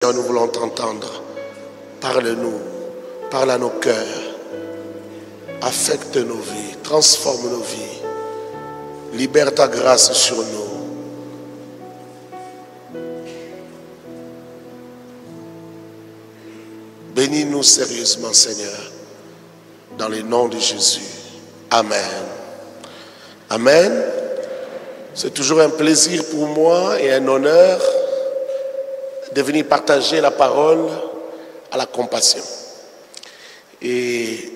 Seigneur, nous voulons t'entendre. Parle-nous, parle à nos cœurs, affecte nos vies, transforme nos vies, libère ta grâce sur nous. Bénis-nous sérieusement, Seigneur, dans le nom de Jésus. Amen. Amen. C'est toujours un plaisir pour moi et un honneur de venir partager la parole à la compassion. Et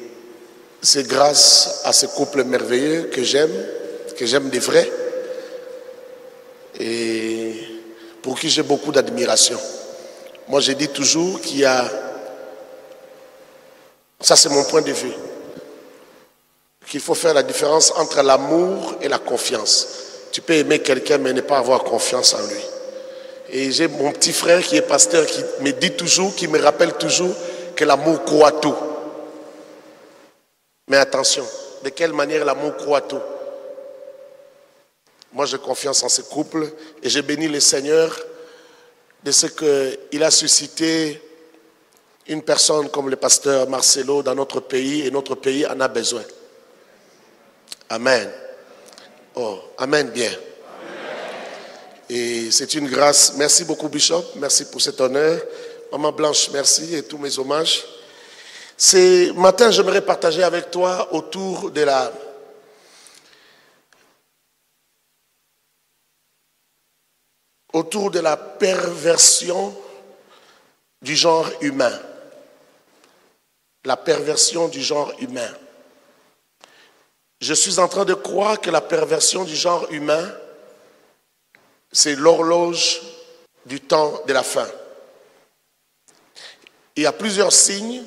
c'est grâce à ce couple merveilleux que j'aime de vrai, et pour qui j'ai beaucoup d'admiration. Moi, je dis toujours qu'il y a, ça c'est mon point de vue, qu'il faut faire la différence entre l'amour et la confiance. Tu peux aimer quelqu'un mais ne pas avoir confiance en lui. Et j'ai mon petit frère qui est pasteur qui me dit toujours, qui me rappelle toujours que l'amour croit tout. Mais attention, de quelle manière l'amour croit tout? Moi j'ai confiance en ce couple et j'ai béni le Seigneur de ce qu'il a suscité une personne comme le pasteur Marcelo dans notre pays, et notre pays en a besoin. Amen. Oh, amen bien. Et c'est une grâce. Merci beaucoup, Bishop. Merci pour cet honneur. Maman Blanche, merci, et tous mes hommages. Ce matin, j'aimerais partager avec toi autour de la perversion du genre humain. La perversion du genre humain. Je suis en train de croire que la perversion du genre humain, c'est l'horloge du temps de la fin. Il y a plusieurs signes,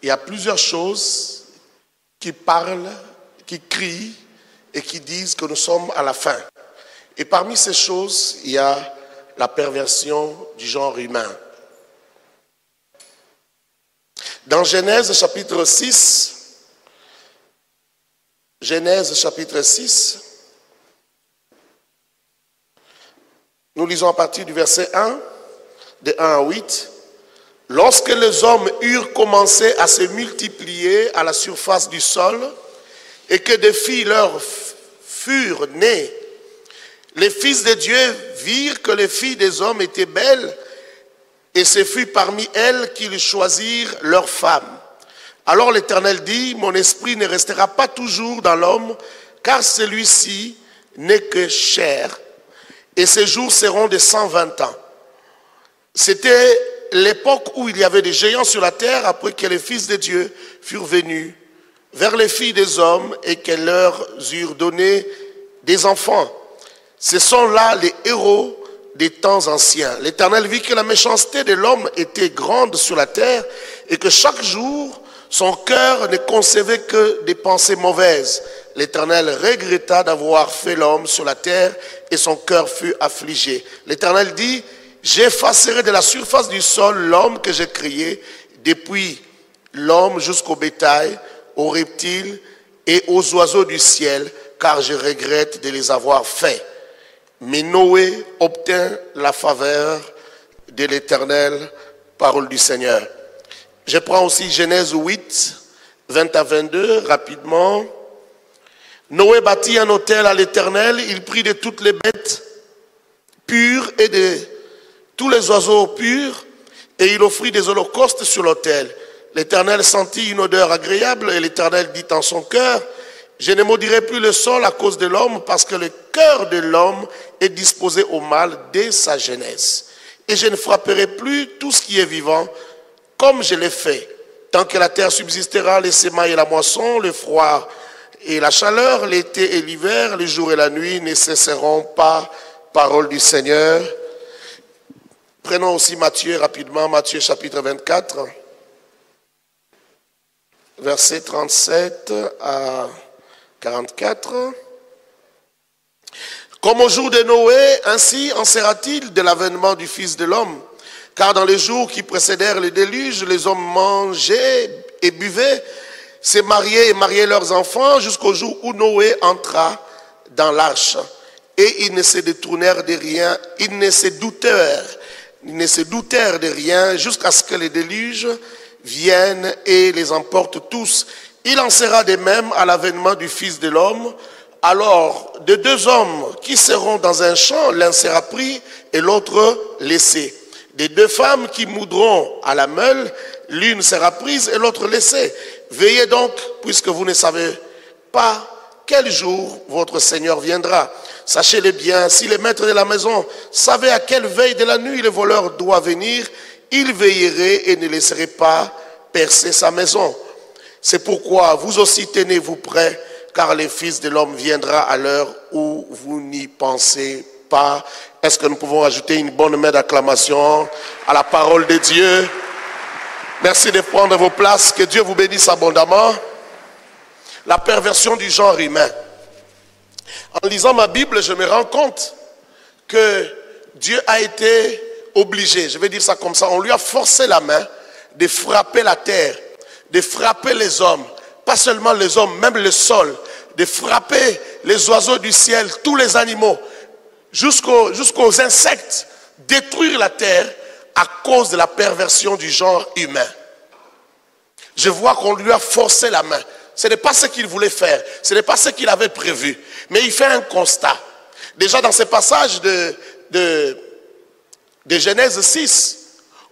il y a plusieurs choses qui parlent, qui crient et qui disent que nous sommes à la fin. Et parmi ces choses, il y a la perversion du genre humain. Dans Genèse chapitre 6, nous lisons à partir du verset 1, de 1 à 8. Lorsque les hommes eurent commencé à se multiplier à la surface du sol et que des filles leur furent nées, les fils de Dieu virent que les filles des hommes étaient belles et ce fut parmi elles qu'ils choisirent leurs femmes. Alors l'Éternel dit, mon esprit ne restera pas toujours dans l'homme, car celui-ci n'est que chair. Et ces jours seront de 120 ans. C'était l'époque où il y avait des géants sur la terre après que les fils de Dieu furent venus vers les filles des hommes et qu'elles leur eurent donné des enfants. Ce sont là les héros des temps anciens. L'Éternel vit que la méchanceté de l'homme était grande sur la terre et que chaque jour son cœur ne concevait que des pensées mauvaises. L'Éternel regretta d'avoir fait l'homme sur la terre et son cœur fut affligé. L'Éternel dit, j'effacerai de la surface du sol l'homme que j'ai créé, depuis l'homme jusqu'au bétail, aux reptiles et aux oiseaux du ciel, car je regrette de les avoir faits. Mais Noé obtint la faveur de l'Éternel, parole du Seigneur. Je prends aussi Genèse 8, 20 à 22, rapidement. Noé bâtit un autel à l'Éternel, il prit de toutes les bêtes pures et de tous les oiseaux purs, et il offrit des holocaustes sur l'autel. L'Éternel sentit une odeur agréable, et l'Éternel dit en son cœur, je ne maudirai plus le sol à cause de l'homme, parce que le cœur de l'homme est disposé au mal dès sa jeunesse. Et je ne frapperai plus tout ce qui est vivant, comme je l'ai fait. Tant que la terre subsistera, les semailles et la moisson, le froid et la chaleur, l'été et l'hiver, les jours et la nuit ne cesseront pas. Parole du Seigneur. Prenons aussi Matthieu rapidement, Matthieu chapitre 24, versets 37 à 44. Comme au jour de Noé, ainsi en sera-t-il de l'avènement du Fils de l'homme. Car dans les jours qui précédèrent le déluge, les hommes mangeaient et buvaient, se mariaient et mariaient leurs enfants, jusqu'au jour où Noé entra dans l'arche. Et ils ne se détournèrent de rien, ils ne se doutèrent ils ne se doutèrent de rien jusqu'à ce que le déluge vienne et les emporte tous. Il en sera de même à l'avènement du Fils de l'homme. Alors, de deux hommes qui seront dans un champ, l'un sera pris et l'autre laissé. Des deux femmes qui moudront à la meule, l'une sera prise et l'autre laissée. Veillez donc, puisque vous ne savez pas quel jour votre Seigneur viendra. Sachez-le bien, si les maîtres de la maison savaient à quelle veille de la nuit le voleur doit venir, ils veilleraient et ne laisseraient pas percer sa maison. C'est pourquoi vous aussi tenez-vous prêts, car le Fils de l'homme viendra à l'heure où vous n'y pensez pas. Est-ce que nous pouvons ajouter une bonne main d'acclamation à la parole de Dieu? Merci de prendre vos places. Que Dieu vous bénisse abondamment. La perversion du genre humain. En lisant ma Bible, je me rends compte que Dieu a été obligé, je vais dire ça comme ça, on lui a forcé la main de frapper la terre, de frapper les hommes, pas seulement les hommes, même le sol, de frapper les oiseaux du ciel, tous les animaux, jusqu'aux insectes, détruire la terre à cause de la perversion du genre humain. Je vois qu'on lui a forcé la main. Ce n'est pas ce qu'il voulait faire, ce n'est pas ce qu'il avait prévu, mais il fait un constat. Déjà dans ce passage de Genèse 6,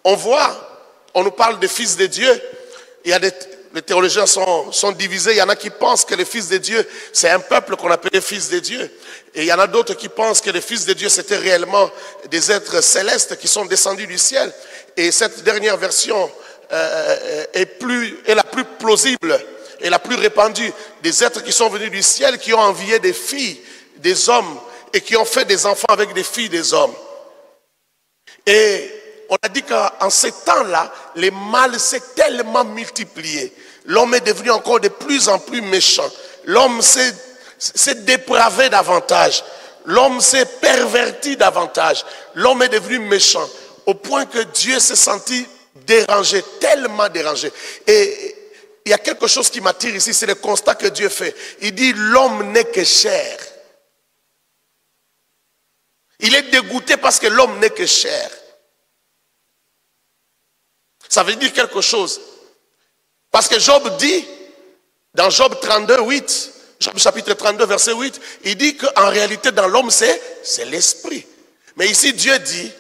on nous parle des fils de Dieu. Il y a les théologiens sont divisés. Il y en a qui pensent que les fils de Dieu, c'est un peuple qu'on appelait fils de Dieu. Et il y en a d'autres qui pensent que les fils de Dieu, c'était réellement des êtres célestes qui sont descendus du ciel. Et cette dernière version est la plus plausible et la plus répandue. Des êtres qui sont venus du ciel, qui ont envié des filles, des hommes, et qui ont fait des enfants avec des filles des hommes. Et on a dit qu'en ces temps-là, les mâles s'est tellement multiplié. L'homme est devenu encore de plus en plus méchant. L'homme s'est dépravé davantage. L'homme s'est perverti davantage. L'homme est devenu méchant. Au point que Dieu s'est senti dérangé, tellement dérangé. Et il y a quelque chose qui m'attire ici, c'est le constat que Dieu fait. Il dit, l'homme n'est que chair. Il est dégoûté parce que l'homme n'est que chair. Ça veut dire quelque chose. Parce que Job dit, dans Job 32, 8, Job chapitre 32, verset 8, il dit qu'en réalité, dans l'homme, c'est l'esprit. Mais ici, Dieu dit,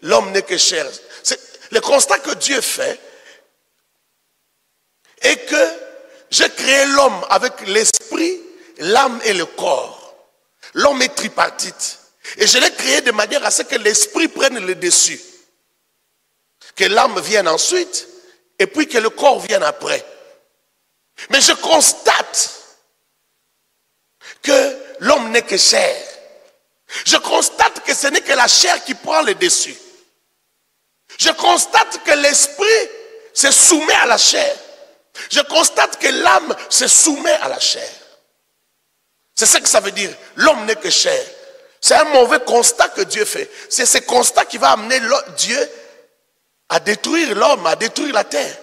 l'homme n'est que chair. Le constat que Dieu fait est que j'ai créé l'homme avec l'esprit, l'âme et le corps. L'homme est tripartite. Et je l'ai créé de manière à ce que l'esprit prenne le dessus. Que l'âme vienne ensuite, et puis que le corps vienne après. Mais je constate que l'homme n'est que chair. Je constate que ce n'est que la chair qui prend le dessus. Je constate que l'esprit se soumet à la chair. Je constate que l'âme se soumet à la chair. C'est ce que ça veut dire. L'homme n'est que chair. C'est un mauvais constat que Dieu fait. C'est ce constat qui va amener Dieu à détruire l'homme, à détruire la terre.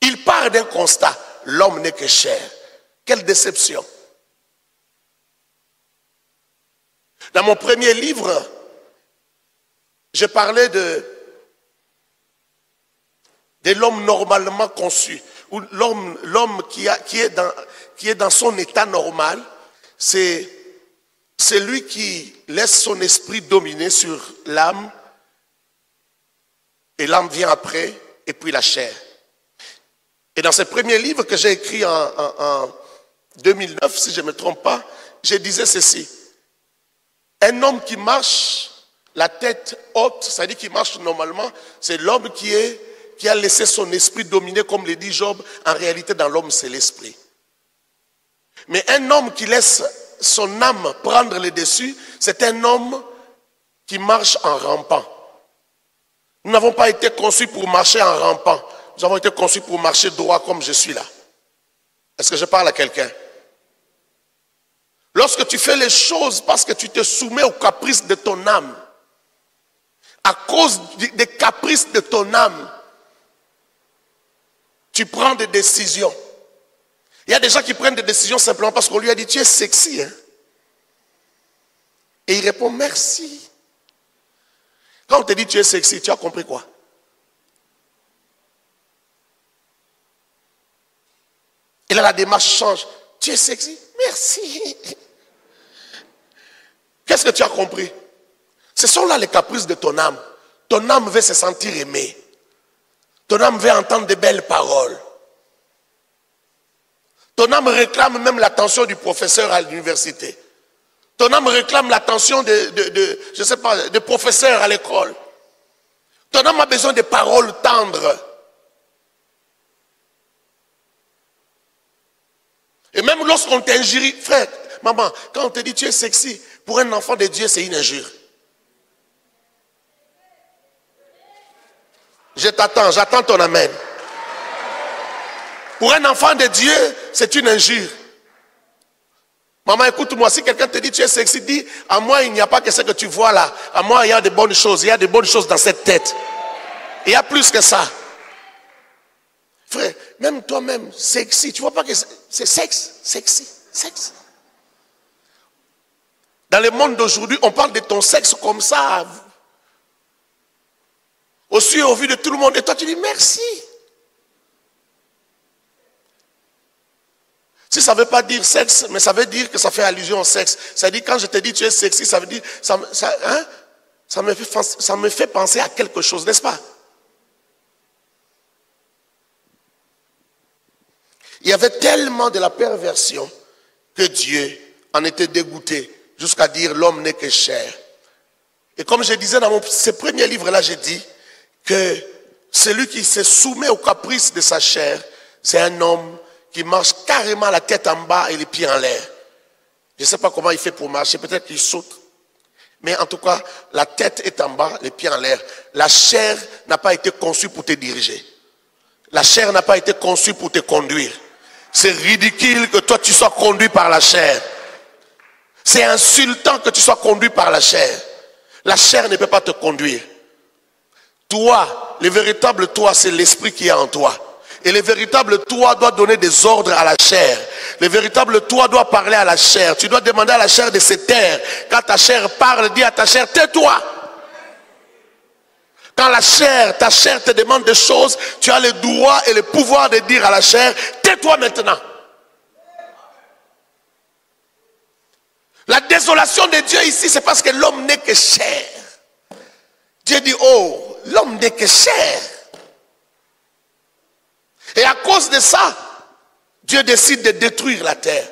Il part d'un constat. L'homme n'est que chair. Quelle déception. Dans mon premier livre, je parlais de l'homme normalement conçu. Ou l'homme qui est dans son état normal, c'est lui qui laisse son esprit dominer sur l'âme, et l'âme vient après, et puis la chair. Et dans ce premier livre que j'ai écrit en 2009, si je ne me trompe pas, je disais ceci. Un homme qui marche la tête haute, c'est-à-dire qui marche normalement, c'est l'homme qui a laissé son esprit dominer, comme le dit Job. En réalité, dans l'homme, c'est l'esprit. Mais un homme qui laisse son âme prendre le dessus, c'est un homme qui marche en rampant. Nous n'avons pas été conçus pour marcher en rampant. Nous avons été conçus pour marcher droit comme je suis là. Est-ce que je parle à quelqu'un? Lorsque tu fais les choses parce que tu te soumets aux caprices de ton âme, à cause des caprices de ton âme, tu prends des décisions. Il y a des gens qui prennent des décisions simplement parce qu'on lui a dit, tu es sexy. Hein? Et il répond, merci. Quand on te dit tu es sexy, tu as compris quoi? Et là, la démarche change. Tu es sexy? Merci. Qu'est-ce que tu as compris? Ce sont là les caprices de ton âme. Ton âme veut se sentir aimée. Ton âme veut entendre de belles paroles. Ton âme réclame même l'attention du professeur à l'université. Ton âme réclame l'attention je sais pas, de professeurs à l'école. Ton âme a besoin de paroles tendres. Et même lorsqu'on t'injurie, frère, maman, quand on te dit tu es sexy, pour un enfant de Dieu, c'est une injure. Je t'attends, j'attends ton amen. Pour un enfant de Dieu, c'est une injure. Maman, écoute-moi, si quelqu'un te dit tu es sexy, dis, à moi il n'y a pas que ce que tu vois là. À moi il y a de bonnes choses, il y a de bonnes choses dans cette tête. Il y a plus que ça. Frère, même toi-même, sexy, tu vois pas que c'est sexe, sexy, sexe. Dans le monde d'aujourd'hui, on parle de ton sexe comme ça. Aussi au vu de tout le monde. Et toi tu dis merci. Si ça ne veut pas dire sexe, mais ça veut dire que ça fait allusion au sexe. Ça dit quand je te dis tu es sexy, ça veut dire, ça me fait penser à quelque chose, n'est-ce pas? Il y avait tellement de la perversion que Dieu en était dégoûté jusqu'à dire l'homme n'est que chair. Et comme je disais dans ce premier livre-là, j'ai dit que celui qui se soumet au caprice de sa chair, c'est un homme qui marche carrément la tête en bas et les pieds en l'air. Je ne sais pas comment il fait pour marcher, peut-être qu'il saute. Mais en tout cas, la tête est en bas, les pieds en l'air. La chair n'a pas été conçue pour te diriger. La chair n'a pas été conçue pour te conduire. C'est ridicule que toi tu sois conduit par la chair. C'est insultant que tu sois conduit par la chair. La chair ne peut pas te conduire. Toi, le véritable toi, c'est l'esprit qui est en toi. Et le véritable toi doit donner des ordres à la chair. Le véritable toi doit parler à la chair. Tu dois demander à la chair de se taire. Quand ta chair parle, dis à ta chair, tais-toi. Quand ta chair te demande des choses, tu as le droit et le pouvoir de dire à la chair, tais-toi maintenant. La désolation de Dieu ici, c'est parce que l'homme n'est que chair. Dieu dit, oh, l'homme n'est que chair. Et à cause de ça, Dieu décide de détruire la terre.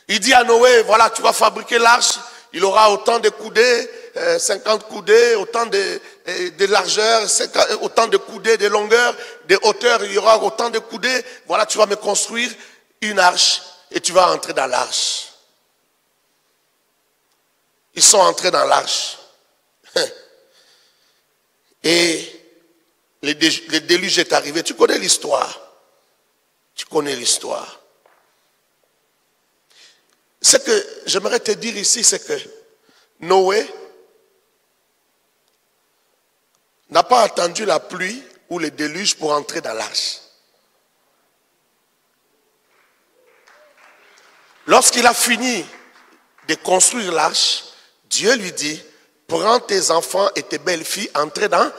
Il dit à Noé, voilà, tu vas fabriquer l'arche, il aura autant de coudées, 50 coudées, autant de largeur, autant de coudées de longueur, de hauteur, il y aura autant de coudées. Voilà, tu vas me construire une arche et tu vas entrer dans l'arche. Ils sont entrés dans l'arche. Et le déluge est arrivé. Tu connais l'histoire. Tu connais l'histoire. Ce que j'aimerais te dire ici, c'est que Noé n'a pas attendu la pluie ou le déluge pour entrer dans l'arche. Lorsqu'il a fini de construire l'arche, Dieu lui dit, prends tes enfants et tes belles filles, entrez dans l'arche.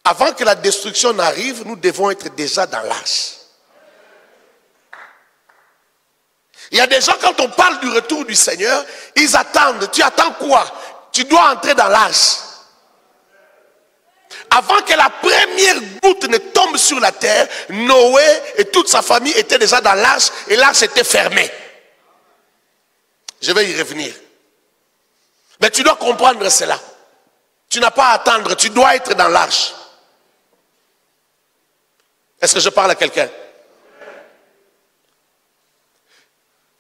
Avant que la destruction n'arrive, nous devons être déjà dans l'arche. Il y a des gens, quand on parle du retour du Seigneur, ils attendent. Tu attends quoi? Tu dois entrer dans l'arche. Avant que la première goutte ne tombe sur la terre, Noé et toute sa famille étaient déjà dans l'arche et l'arche était fermée. Je vais y revenir. Mais tu dois comprendre cela. Tu n'as pas à attendre, tu dois être dans l'arche. Est-ce que je parle à quelqu'un?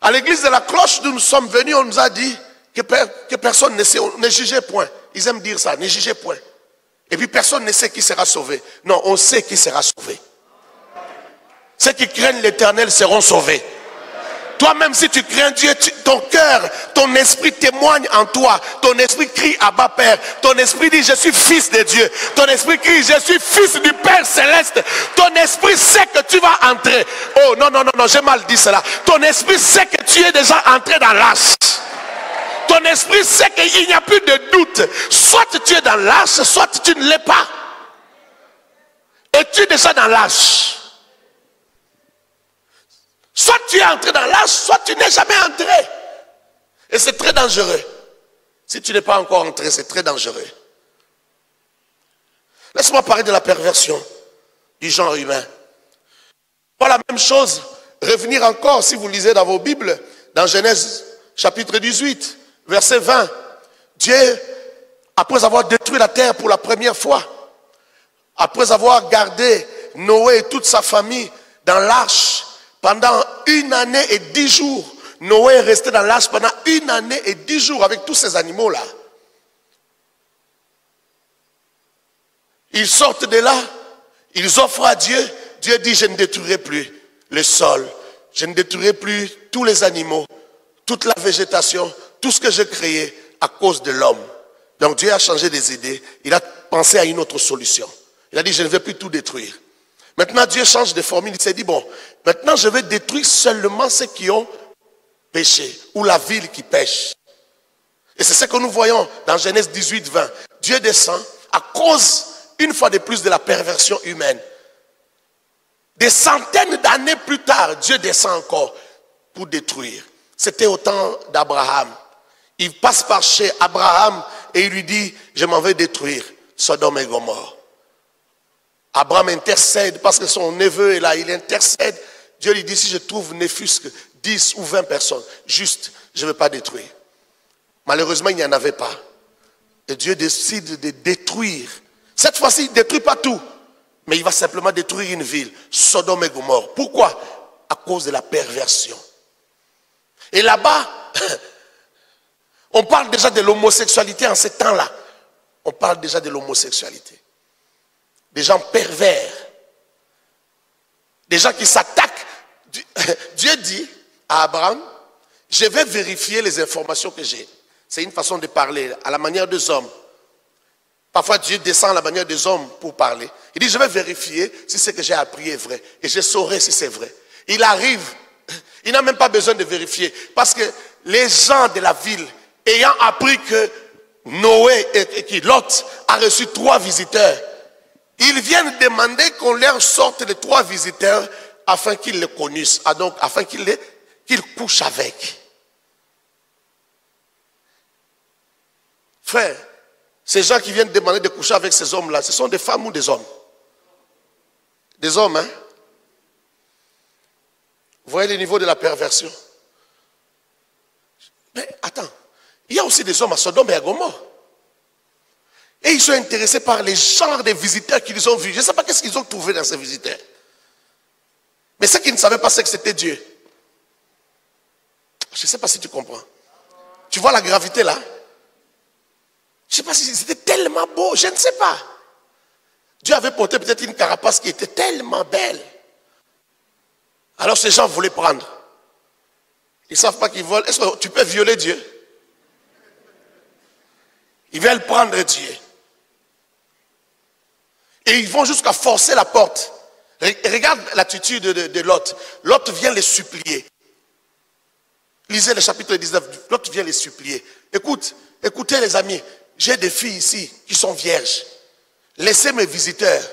À l'église de la cloche, nous sommes venus, on nous a dit que personne ne sait, ne jugez point. Ils aiment dire ça, ne jugez point. Et puis personne ne sait qui sera sauvé. Non, on sait qui sera sauvé. Ceux qui craignent l'Éternel seront sauvés. Toi-même, si tu crains Dieu, ton cœur, ton esprit témoigne en toi. Ton esprit crie Abba Père. Ton esprit dit je suis fils de Dieu. Ton esprit crie je suis fils du Père céleste. Ton esprit sait que tu vas entrer. Oh non, non, non, non, j'ai mal dit cela. Ton esprit sait que tu es déjà entré dans l'âge. Ton esprit sait qu'il n'y a plus de doute. Soit tu es dans l'âge, soit tu ne l'es pas. Et tu es déjà dans l'âge. Soit tu es entré dans l'âge, soit tu n'es jamais entré. Et c'est très dangereux. Si tu n'es pas encore entré, c'est très dangereux. Laisse-moi parler de la perversion du genre humain. Pas la même chose, revenir encore, si vous lisez dans vos Bibles, dans Genèse chapitre 18, verset 20. Dieu, après avoir détruit la terre pour la première fois, après avoir gardé Noé et toute sa famille dans l'arche pendant 1 année et 10 jours, Noé est resté dans l'arche pendant 1 année et 10 jours avec tous ces animaux-là. Ils sortent de là, ils offrent à Dieu. Dieu dit, je ne détruirai plus le sol, je ne détruirai plus tous les animaux, toute la végétation, tout ce que j'ai créé à cause de l'homme. Donc Dieu a changé des idées, il a pensé à une autre solution. Il a dit, je ne vais plus tout détruire. Maintenant, Dieu change de formule. Il s'est dit, bon, maintenant je vais détruire seulement ceux qui ont péché, ou la ville qui pêche. Et c'est ce que nous voyons dans Genèse 18, 20. Dieu descend à cause, une fois de plus, de la perversion humaine. Des centaines d'années plus tard, Dieu descend encore pour détruire. C'était au temps d'Abraham. Il passe par chez Abraham et il lui dit, je m'en vais détruire Sodome et Gomorrhe. Abraham intercède parce que son neveu est là, il intercède. Dieu lui dit, si je trouve ne fût-ce que 10 ou 20 personnes, juste, je ne vais pas détruire. Malheureusement, il n'y en avait pas. Et Dieu décide de détruire. Cette fois-ci, il ne détruit pas tout, mais il va simplement détruire une ville, Sodome et Gomorrhe. Pourquoi? À cause de la perversion. Et là-bas, on parle déjà de l'homosexualité en ces temps-là. On parle déjà de l'homosexualité. Des gens pervers, des gens qui s'attaquent. Dieu dit à Abraham, je vais vérifier les informations que j'ai. C'est une façon de parler à la manière des hommes. Parfois Dieu descend à la manière des hommes pour parler. Il dit, je vais vérifier si ce que j'ai appris est vrai. Et je saurai si c'est vrai. Il arrive, il n'a même pas besoin de vérifier. Parce que les gens de la ville, ayant appris que Noé et Lot a reçu 3 visiteurs, ils viennent demander qu'on leur sorte les 3 visiteurs afin qu'ils les connaissent, donc afin qu'ils couchent avec. Frère, ces gens qui viennent demander de coucher avec ces hommes-là, ce sont des femmes ou des hommes? Des hommes, hein? Vous voyez le niveau de la perversion. Mais attends, il y a aussi des hommes à Sodome et à Gomorrhe. Et ils sont intéressés par les genres de visiteurs qu'ils ont vus. Je ne sais pas qu'est-ce qu'ils ont trouvé dans ces visiteurs. Mais ce qu'ils ne savaient pas, c'est que c'était Dieu. Je ne sais pas si tu comprends. Tu vois la gravité là? Je ne sais pas si c'était tellement beau, je ne sais pas. Dieu avait porté peut-être une carapace qui était tellement belle. Alors ces gens voulaient prendre. Ils ne savent pas qu'ils volent. Est-ce que tu peux violer Dieu? Ils veulent prendre Dieu. Et ils vont jusqu'à forcer la porte. Regarde l'attitude de Lot. Lot vient les supplier. Lisez le chapitre 19. Lot vient les supplier. Écoutez les amis. J'ai des filles ici qui sont vierges. Laissez mes visiteurs.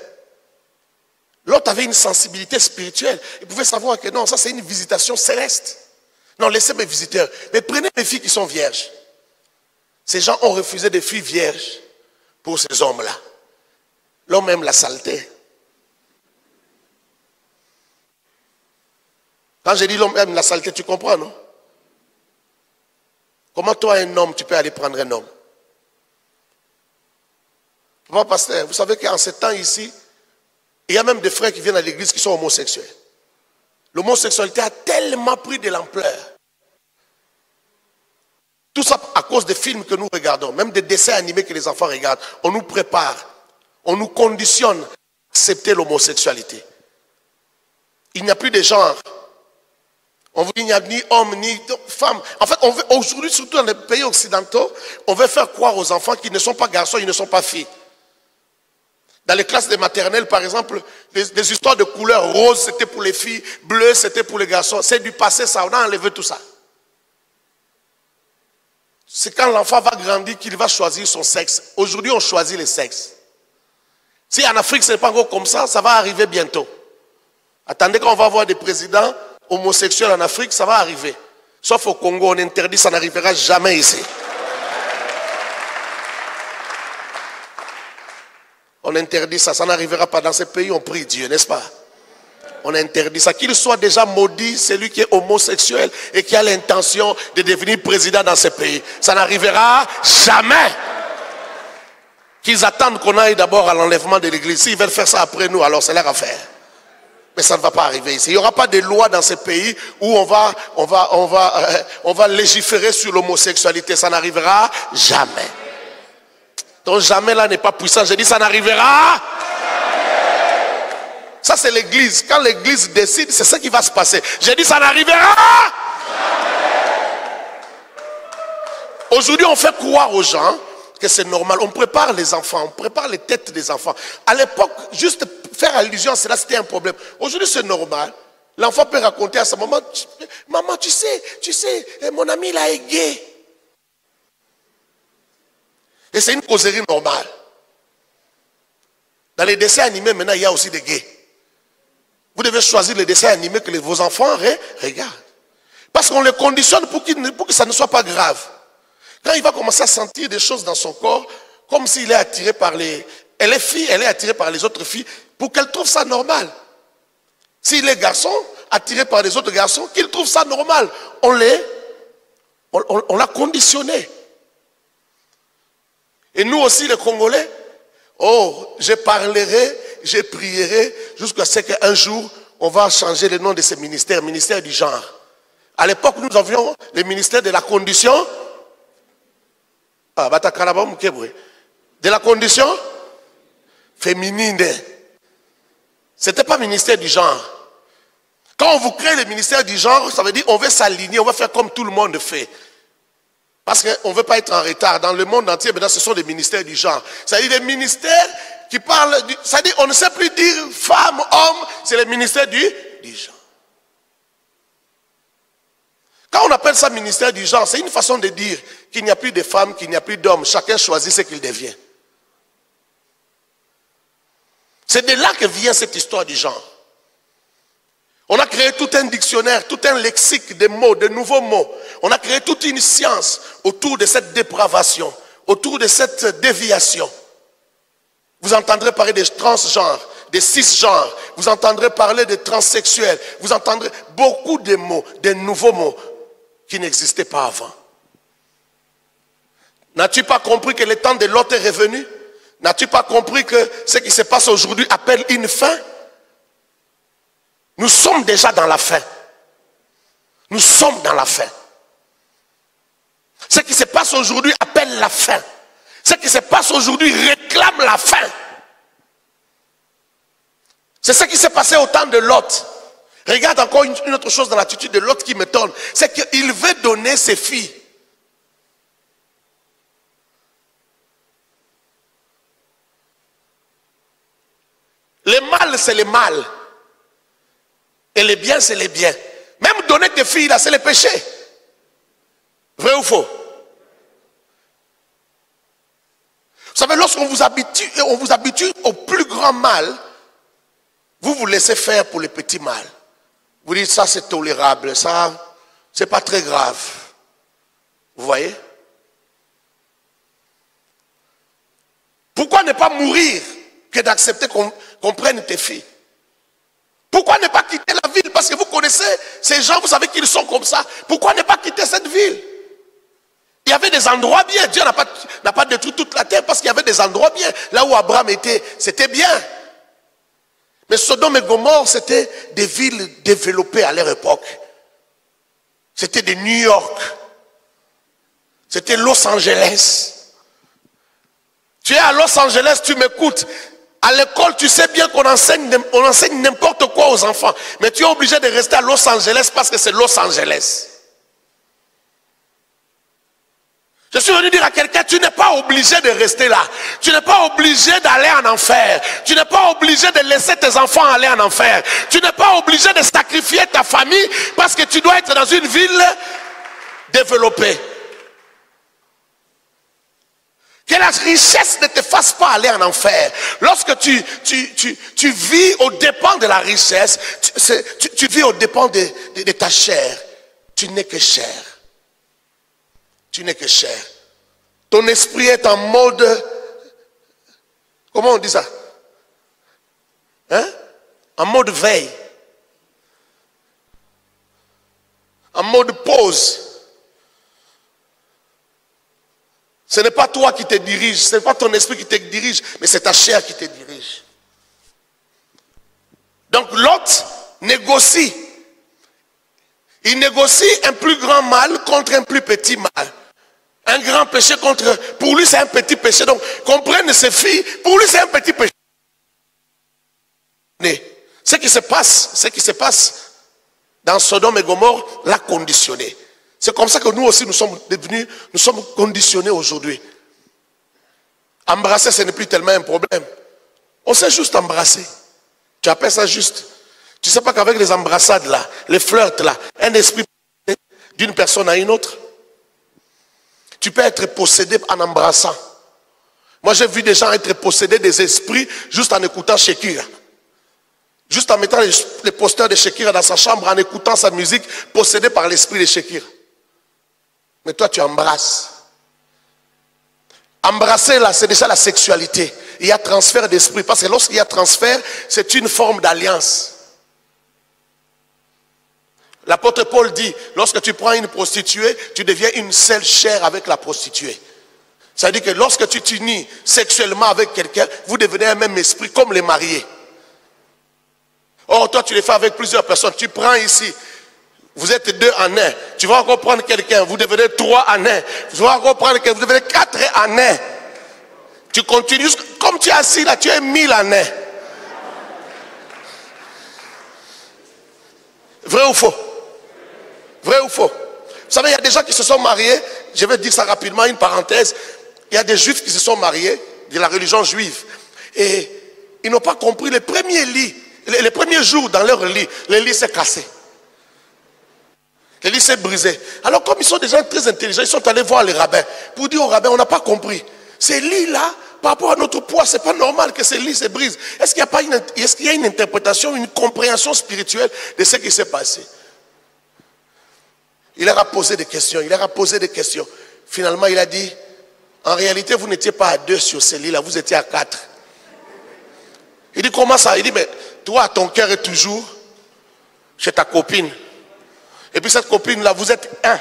Lot avait une sensibilité spirituelle. Il pouvait savoir que non, ça c'est une visitation céleste. Non, laissez mes visiteurs. Mais prenez mes filles qui sont vierges. Ces gens ont refusé des filles vierges pour ces hommes-là. L'homme aime la saleté. Quand je dis l'homme aime la saleté, tu comprends, non? Comment toi, un homme, tu peux aller prendre un homme? Papa pasteur, vous savez qu'en ce temps ici, il y a même des frères qui viennent à l'église qui sont homosexuels. L'homosexualité a tellement pris de l'ampleur. Tout ça à cause des films que nous regardons, même des dessins animés que les enfants regardent. On nous prépare, on nous conditionne à accepter l'homosexualité. Il n'y a plus de genre. On veut dire qu'il n'y a ni homme ni femme. En fait, aujourd'hui, surtout dans les pays occidentaux, on veut faire croire aux enfants qu'ils ne sont pas garçons, ils ne sont pas filles. Dans les classes de maternelle, par exemple, des histoires de couleurs rose, c'était pour les filles, bleu, c'était pour les garçons. C'est du passé, ça, on a enlevé tout ça. C'est quand l'enfant va grandir qu'il va choisir son sexe. Aujourd'hui, on choisit les sexes. Si en Afrique, ce n'est pas encore comme ça, ça va arriver bientôt. Attendez qu'on va avoir des présidents homosexuels en Afrique, ça va arriver. Sauf au Congo, on interdit, ça n'arrivera jamais ici. On interdit ça, ça n'arrivera pas dans ces pays, on prie Dieu, n'est-ce pas? On interdit ça. Qu'il soit déjà maudit, celui qui est homosexuel et qui a l'intention de devenir président dans ces pays. Ça n'arrivera jamais. Qu'ils attendent qu'on aille d'abord à l'enlèvement de l'église. S'ils veulent faire ça après nous, alors c'est leur affaire. Mais ça ne va pas arriver ici. Il n'y aura pas de loi dans ces pays où on va légiférer sur l'homosexualité. Ça n'arrivera jamais. Donc jamais là n'est pas puissant. J'ai dit ça n'arrivera. Ça c'est l'église. Quand l'église décide, c'est ça qui va se passer. J'ai dit ça n'arrivera. Aujourd'hui on fait croire aux gens que c'est normal. On prépare les enfants, on prépare les têtes des enfants. À l'époque, juste faire allusion à cela, c'était un problème. Aujourd'hui c'est normal. L'enfant peut raconter à sa maman, maman tu sais, mon ami là est gay. Et c'est une causerie normale. Dans les dessins animés, maintenant, il y a aussi des gays. Vous devez choisir les dessins animés que vos enfants regardent. Parce qu'on les conditionne pour que ça ne soit pas grave. Quand il va commencer à sentir des choses dans son corps, comme s'il est attiré par les... Elle est fille, elle est attirée par les autres filles, pour qu'elle trouve ça normal. S'il est garçon, attiré par les autres garçons, qu'il trouve ça normal. On l'a conditionné. Et nous aussi les Congolais, oh, je parlerai, je prierai, jusqu'à ce qu'un jour, on va changer le nom de ces ministères, ministère du genre. À l'époque, nous avions le ministère de la condition, de la condition féminine. Ce n'était pas ministère du genre. Quand on vous crée le ministère du genre, ça veut dire qu'on veut s'aligner, on va faire comme tout le monde fait. Parce qu'on ne veut pas être en retard. Dans le monde entier, maintenant, ce sont des ministères du genre. C'est-à-dire des ministères qui parlent... C'est-à-dire on ne sait plus dire femme, homme, c'est le ministère du genre. Quand on appelle ça ministère du genre, c'est une façon de dire qu'il n'y a plus de femmes, qu'il n'y a plus d'hommes. Chacun choisit ce qu'il devient. C'est de là que vient cette histoire du genre. On a créé tout un dictionnaire, tout un lexique de mots, de nouveaux mots. On a créé toute une science autour de cette dépravation, autour de cette déviation. Vous entendrez parler des transgenres, des cisgenres. Vous entendrez parler des transsexuels. Vous entendrez beaucoup de mots, de nouveaux mots qui n'existaient pas avant. N'as-tu pas compris que le temps de Lot est revenu? N'as-tu pas compris que ce qui se passe aujourd'hui appelle une fin? Nous sommes déjà dans la fin. Nous sommes dans la fin. Ce qui se passe aujourd'hui appelle la fin. Ce qui se passe aujourd'hui réclame la fin. C'est ce qui s'est passé au temps de Lot. Regarde encore une autre chose dans l'attitude de Lot qui m'étonne. C'est qu'il veut donner ses filles. Le mal, c'est le mal. Et les biens, c'est les biens. Même donner tes filles, là, c'est le péché. Vrai ou faux? Vous savez, lorsqu'on vous habitue au plus grand mal, vous vous laissez faire pour le petit mal. Vous dites, ça c'est tolérable, ça, c'est pas très grave. Vous voyez? Pourquoi ne pas mourir que d'accepter qu'on prenne tes filles? Pourquoi ne pas quitter la ville? Parce que vous connaissez ces gens, vous savez qu'ils sont comme ça. Pourquoi ne pas quitter cette ville? Il y avait des endroits bien. Dieu n'a pas détruit toute la terre parce qu'il y avait des endroits bien. Là où Abraham était, c'était bien. Mais Sodome et Gomorrhe, c'était des villes développées à leur époque. C'était de New York. C'était Los Angeles. Tu es à Los Angeles, tu m'écoutes. À l'école, tu sais bien qu'on enseigne n'importe quoi aux enfants. Mais tu es obligé de rester à Los Angeles parce que c'est Los Angeles. Je suis venu dire à quelqu'un, tu n'es pas obligé de rester là. Tu n'es pas obligé d'aller en enfer. Tu n'es pas obligé de laisser tes enfants aller en enfer. Tu n'es pas obligé de sacrifier ta famille parce que tu dois être dans une ville développée. Que la richesse ne te fasse pas aller en enfer. Lorsque tu vis aux dépens de la richesse, tu vis aux dépens de ta chair. Tu n'es que chair. Tu n'es que chair. Ton esprit est en mode... Comment on dit ça? Hein? En mode veille. En mode pause. Ce n'est pas toi qui te dirige, ce n'est pas ton esprit qui te dirige, mais c'est ta chair qui te dirige. Donc Lot négocie. Il négocie un plus grand mal contre un plus petit mal. Un grand péché contre... Pour lui, c'est un petit péché. Donc, comprennent ses filles, pour lui, c'est un petit péché. Ce qui se passe dans Sodome et Gomorrhe l'a conditionné. C'est comme ça que nous aussi, nous sommes conditionnés aujourd'hui. Embrasser, ce n'est plus tellement un problème. On sait juste embrasser. Tu appelles ça juste. Tu ne sais pas qu'avec les embrassades là, les flirts là, un esprit d'une personne à une autre, tu peux être possédé en embrassant. Moi, j'ai vu des gens être possédés des esprits juste en écoutant Shekira. Juste en mettant les posters de Shekira dans sa chambre, en écoutant sa musique, possédé par l'esprit de Shekira. Mais toi, tu embrasses. Embrasser, là, c'est déjà la sexualité. Il y a transfert d'esprit. Parce que lorsqu'il y a transfert, c'est une forme d'alliance. L'apôtre Paul dit, lorsque tu prends une prostituée, tu deviens une seule chair avec la prostituée. C'est-à-dire que lorsque tu t'unis sexuellement avec quelqu'un, vous devenez un même esprit comme les mariés. Or, toi, tu le fais avec plusieurs personnes. Tu prends ici, vous êtes 2 en 1. Tu vas encore prendre quelqu'un, vous devenez 3 en 1. Tu vas encore prendre quelqu'un, vous devenez 4 en 1. Tu continues, comme tu es assis là, tu es 1000 en 1. Vrai ou faux? Vrai ou faux? Vous savez, il y a des gens qui se sont mariés, je vais dire ça rapidement, une parenthèse. Il y a des juifs qui se sont mariés, de la religion juive. Et ils n'ont pas compris les premiers lits, les premiers jours dans leur lit, le lit s'est cassé. Le lit s'est brisé. Alors comme ils sont des gens très intelligents, ils sont allés voir les rabbins pour dire aux rabbins, on n'a pas compris. Ces lits-là, par rapport à notre poids, c'est pas normal que ces lits se brisent. Est-ce qu'il y a une interprétation, une compréhension spirituelle de ce qui s'est passé? Il leur a posé des questions, Finalement, il a dit, en réalité, vous n'étiez pas à 2 sur ce lit-là, vous étiez à 4. Il dit, comment ça? Il dit, mais toi, ton cœur est toujours chez ta copine. Et puis cette copine-là, vous êtes 1.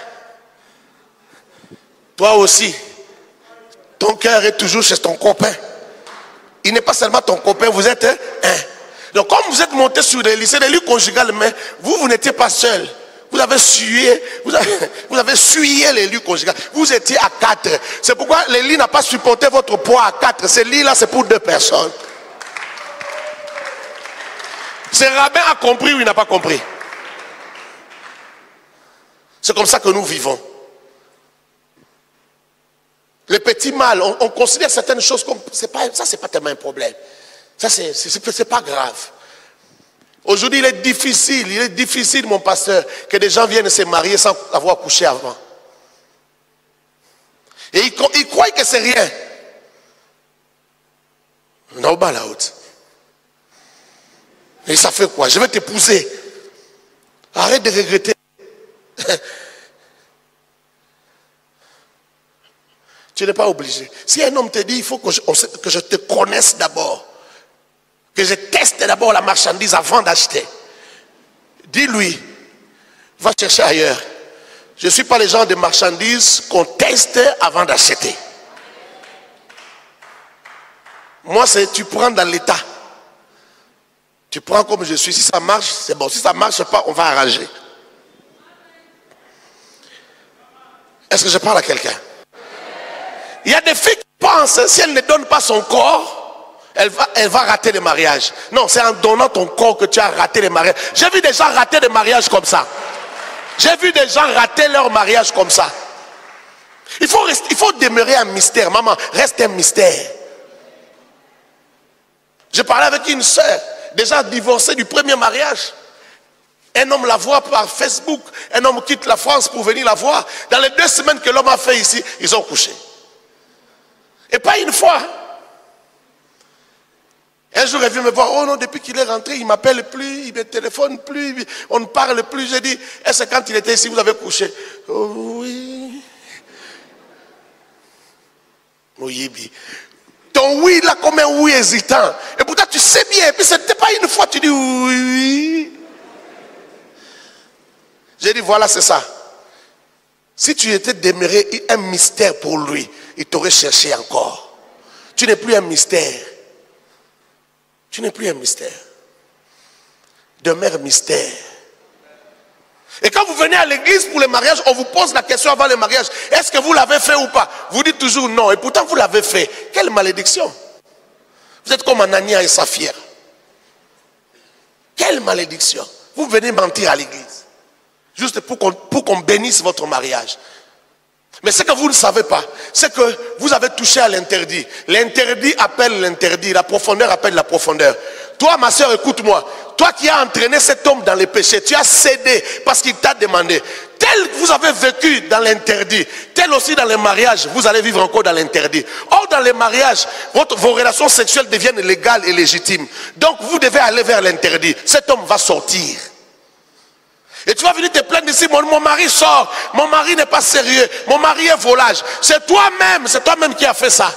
Toi aussi, ton cœur est toujours chez ton copain. Il n'est pas seulement ton copain, vous êtes 1. Donc comme vous êtes monté sur les lits, c'est des lits conjugales, mais vous n'étiez pas seul. Vous avez suyé les lits conjugales. Vous étiez à 4. C'est pourquoi les lits n'ont pas supporté votre poids à 4. Ces lits-là, c'est pour 2 personnes. Ce rabbin a compris ou il n'a pas compris? C'est comme ça que nous vivons. Le petit mal, on considère certaines choses comme... c'est pas tellement un problème. Ça, c'est pas grave. Aujourd'hui, il est difficile, mon pasteur, que des gens viennent se marier sans avoir couché avant. Et ils croient que c'est rien. Non, bas la haute. Et ça fait quoi? Je vais t'épouser. Arrête de regretter. Tu n'es pas obligé. Si un homme te dit, il faut que je te connaisse d'abord, que je teste d'abord la marchandise avant d'acheter, dis-lui, va chercher ailleurs. Je ne suis pas le genre de marchandise qu'on teste avant d'acheter. Moi, tu prends dans l'état. Tu prends comme je suis. Si ça marche, c'est bon. Si ça ne marche pas, on va arranger. Est-ce que je parle à quelqu'un? Il y a des filles qui pensent, si elle ne donne pas son corps, elle va rater le mariage. Non, c'est en donnant ton corps que tu as raté le mariage. J'ai vu des gens rater des mariages comme ça. J'ai vu des gens rater leur mariage comme ça. Il faut demeurer un mystère. Maman, reste un mystère. Je parlais avec une soeur, déjà divorcée du premier mariage. Un homme la voit par Facebook. Un homme quitte la France pour venir la voir. Dans les 2 semaines que l'homme a fait ici, ils ont couché. Et pas une fois. Un jour, elle vient me voir. Oh non, depuis qu'il est rentré, il ne m'appelle plus, il ne me téléphone plus, on ne parle plus. J'ai dit, est-ce que quand il était ici, vous avez couché? Oh oui. Oui. Ton oui là comme un oui hésitant. Et pourtant tu sais bien. Et puis ce n'était pas une fois tu dis oui. J'ai dit voilà c'est ça. Si tu étais demeuré un mystère pour lui, il t'aurait cherché encore. Tu n'es plus un mystère. Tu n'es plus un mystère. Demeure mystère. Et quand vous venez à l'église pour le mariage, on vous pose la question avant le mariage. Est-ce que vous l'avez fait ou pas? Vous dites toujours non. Et pourtant vous l'avez fait. Quelle malédiction. Vous êtes comme Anania et Saphira. Quelle malédiction. Vous venez mentir à l'église. Juste pour qu'on bénisse votre mariage. Mais ce que vous ne savez pas, c'est que vous avez touché à l'interdit. L'interdit appelle l'interdit. La profondeur appelle la profondeur. Toi, ma soeur, écoute-moi. Toi qui as entraîné cet homme dans les péchés, tu as cédé parce qu'il t'a demandé. Tel que vous avez vécu dans l'interdit, tel aussi dans les mariages, vous allez vivre encore dans l'interdit. Or, dans les mariages, vos relations sexuelles deviennent légales et légitimes. Donc, vous devez aller vers l'interdit. Cet homme va sortir. Et tu vas venir te plaindre ici, mon mari sort, mon mari n'est pas sérieux, mon mari est volage. C'est toi-même qui as fait ça.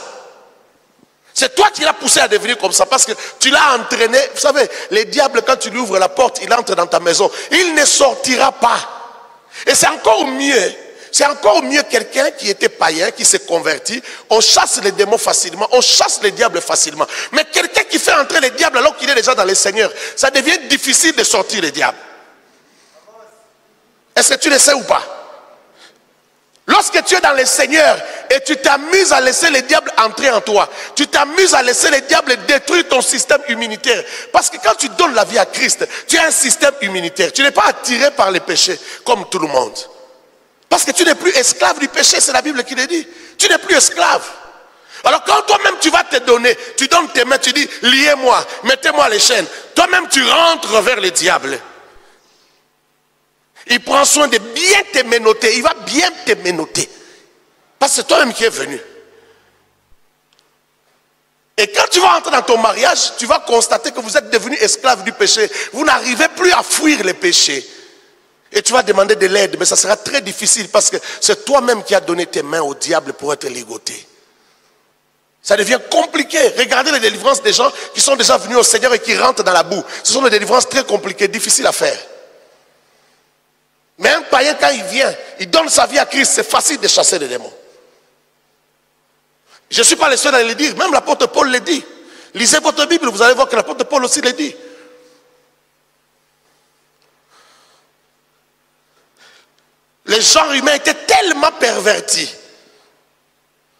C'est toi qui l'as poussé à devenir comme ça parce que tu l'as entraîné. Vous savez, les diables, quand tu lui ouvres la porte, il entre dans ta maison. Il ne sortira pas. Et c'est encore mieux. C'est encore mieux quelqu'un qui était païen, qui s'est converti. On chasse les démons facilement, on chasse les diables facilement. Mais quelqu'un qui fait entrer les diables alors qu'il est déjà dans les seigneurs, ça devient difficile de sortir les diables. Est-ce que tu le sais ou pas? Lorsque tu es dans le Seigneur et tu t'amuses à laisser les diables entrer en toi, tu t'amuses à laisser les diables détruire ton système immunitaire. Parce que quand tu donnes la vie à Christ, tu as un système immunitaire. Tu n'es pas attiré par les péchés comme tout le monde. Parce que tu n'es plus esclave du péché, c'est la Bible qui le dit. Tu n'es plus esclave. Alors quand toi-même tu vas te donner, tu donnes tes mains, tu dis liez-moi, mettez-moi les chaînes. Toi-même tu rentres vers le diable. Il prend soin de bien te menotter. Il va bien te menotter. Parce que c'est toi-même qui es venu. Et quand tu vas entrer dans ton mariage, tu vas constater que vous êtes devenu esclave du péché. Vous n'arrivez plus à fuir les péchés. Et tu vas demander de l'aide. Mais ça sera très difficile parce que c'est toi-même qui as donné tes mains au diable pour être ligoté. Ça devient compliqué. Regardez les délivrances des gens qui sont déjà venus au Seigneur et qui rentrent dans la boue. Ce sont des délivrances très compliquées, difficiles à faire. Mais un païen, quand il vient, il donne sa vie à Christ, c'est facile de chasser les démons. Je ne suis pas le seul à le dire, même l'apôtre Paul le dit. Lisez votre Bible, vous allez voir que l'apôtre Paul aussi le dit. Le genre humain était tellement perverti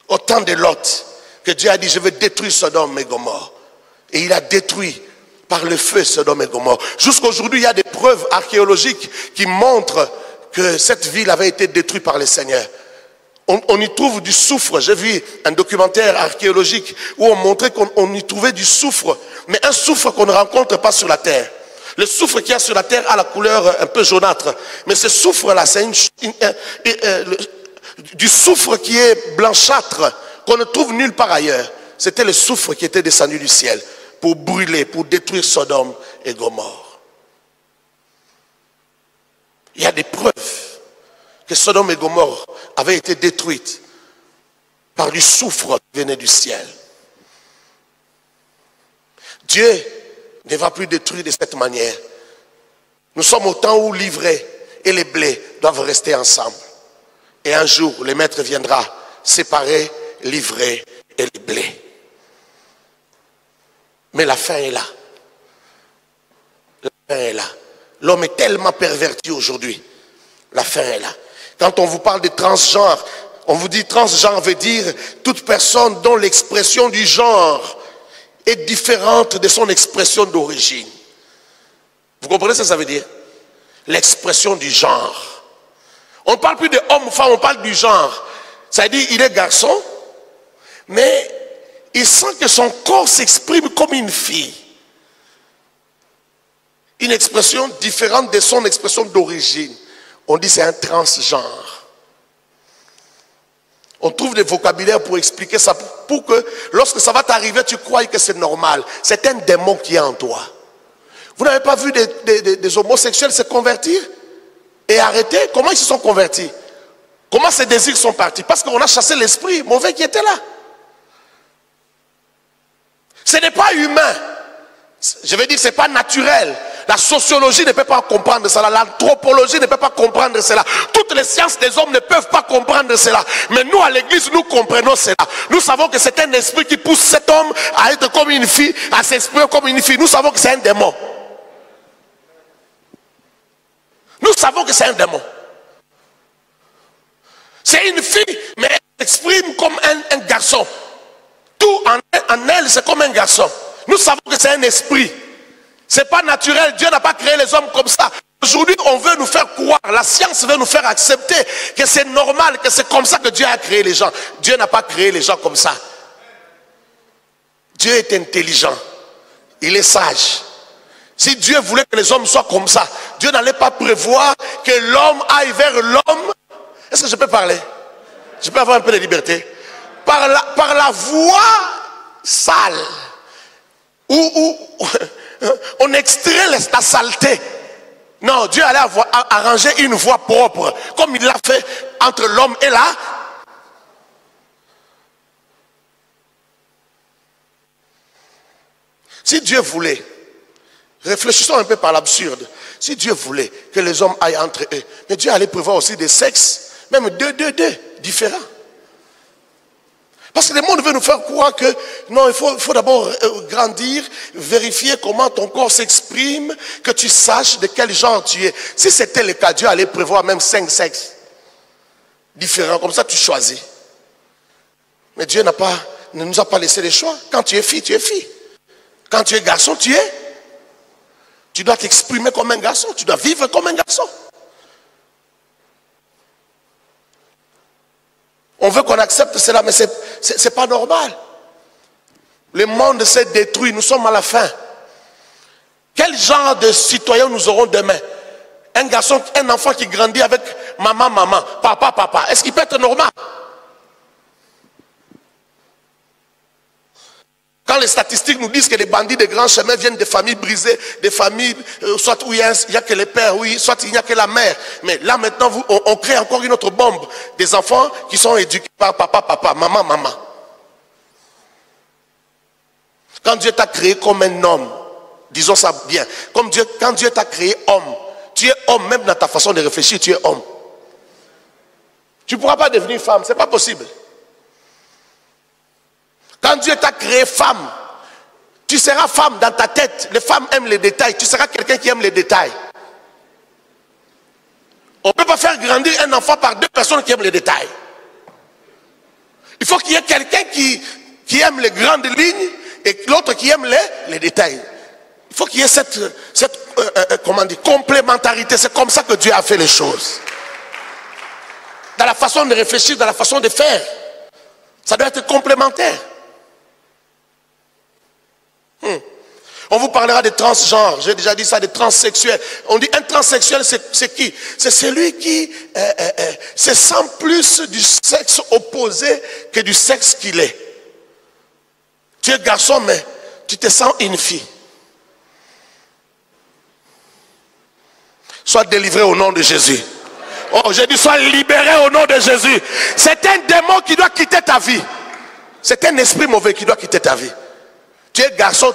au temps de Lot que Dieu a dit, je vais détruire Sodome et Gomorrhe. Et il a détruit par le feu Sodome et Gomorrhe. Jusqu'aujourd'hui, il y a des preuves archéologiques qui montrent que cette ville avait été détruite par le Seigneur. On y trouve du soufre. J'ai vu un documentaire archéologique où on montrait qu'on y trouvait du soufre. Mais un soufre qu'on ne rencontre pas sur la terre. Le soufre qu'il y a sur la terre a la couleur un peu jaunâtre. Mais ce soufre-là, c'est du soufre qui est blanchâtre, qu'on ne trouve nulle part ailleurs. C'était le soufre qui était descendu du ciel pour brûler, pour détruire Sodome et Gomorrhe. Il y a des preuves que Sodome et Gomorrhe avaient été détruites par du soufre qui venait du ciel. Dieu ne va plus détruire de cette manière. Nous sommes au temps où l'ivraie et les blés doivent rester ensemble. Et un jour, le maître viendra séparer l'ivraie et les blés. Mais la fin est là. La fin est là. L'homme est tellement perverti aujourd'hui. La fin est là. Quand on vous parle de transgenre, on vous dit transgenre veut dire toute personne dont l'expression du genre est différente de son expression d'origine. Vous comprenez ce que ça veut dire? L'expression du genre. On ne parle plus de homme ou femme, on parle du genre. Ça veut dire qu'il est garçon, mais il sent que son corps s'exprime comme une fille. Une expression différente de son expression d'origine. On dit c'est un transgenre. On trouve des vocabulaires pour expliquer ça, pour que lorsque ça va t'arriver, tu crois que c'est normal. C'est un démon qui est en toi. Vous n'avez pas vu des homosexuels se convertir et arrêter? Comment ils se sont convertis? Comment ces désirs sont partis? Parce qu'on a chassé l'esprit mauvais qui était là. Ce n'est pas humain. Je veux dire, ce n'est pas naturel. La sociologie ne peut pas comprendre cela. L'anthropologie ne peut pas comprendre cela. Toutes les sciences des hommes ne peuvent pas comprendre cela. Mais nous, à l'église, nous comprenons cela. Nous savons que c'est un esprit qui pousse cet homme à être comme une fille, à s'exprimer comme une fille. Nous savons que c'est un démon. Nous savons que c'est un démon. C'est une fille, mais elle s'exprime comme un garçon. Tout en elle, c'est comme un garçon. Nous savons que c'est un esprit. Ce n'est pas naturel. Dieu n'a pas créé les hommes comme ça. Aujourd'hui, on veut nous faire croire, la science veut nous faire accepter que c'est normal, que c'est comme ça que Dieu a créé les gens. Dieu n'a pas créé les gens comme ça. Dieu est intelligent. Il est sage. Si Dieu voulait que les hommes soient comme ça, Dieu n'allait pas prévoir que l'homme aille vers l'homme. Est-ce que je peux parler? Je peux avoir un peu de liberté? Par la voie sale. Où on extrait la saleté. Non, Dieu allait arranger une voie propre, comme il l'a fait entre l'homme et la. Si Dieu voulait, réfléchissons un peu par l'absurde. Si Dieu voulait que les hommes aillent entre eux, mais Dieu allait prévoir aussi des sexes, même deux, différents. Parce que le monde veut nous faire croire que non, il faut d'abord grandir, vérifier comment ton corps s'exprime, que tu saches de quel genre tu es. Si c'était le cas, Dieu allait prévoir même 5 sexes différents, comme ça tu choisis. Mais Dieu ne nous a pas laissé les choix. Quand tu es fille, tu es fille. Quand tu es garçon, tu es. Tu dois t'exprimer comme un garçon, tu dois vivre comme un garçon. On veut qu'on accepte cela, mais ce n'est pas normal. Le monde s'est détruit, nous sommes à la fin. Quel genre de citoyens nous aurons demain? Un garçon, un enfant qui grandit avec maman, papa. Est-ce qu'il peut être normal? Quand les statistiques nous disent que les bandits de grands chemins viennent des familles brisées, des familles soit où il n'y a que les pères, oui, soit il n'y a que la mère. Mais là maintenant, on crée encore une autre bombe. Des enfants qui sont éduqués par papa, maman. Quand Dieu t'a créé comme un homme, disons ça bien, quand Dieu t'a créé homme, tu es homme, même dans ta façon de réfléchir, tu es homme. Tu ne pourras pas devenir femme, ce n'est pas possible. Quand Dieu t'a créé femme, tu seras femme dans ta tête. Les femmes aiment les détails. Tu seras quelqu'un qui aime les détails. On ne peut pas faire grandir un enfant par 2 personnes qui aiment les détails. Il faut qu'il y ait quelqu'un qui aime les grandes lignes et l'autre qui aime les détails. Il faut qu'il y ait cette complémentarité. C'est comme ça que Dieu a fait les choses. Dans la façon de réfléchir, dans la façon de faire. Ça doit être complémentaire. On vous parlera des transgenres, j'ai déjà dit ça, des transsexuels. On dit un transsexuel, c'est qui? C'est celui qui se sent plus du sexe opposé que du sexe qu'il est. Tu es garçon, mais tu te sens une fille. Sois délivré au nom de Jésus. Oh, j'ai dit sois libéré au nom de Jésus. C'est un démon qui doit quitter ta vie. C'est un esprit mauvais qui doit quitter ta vie. Tu es garçon,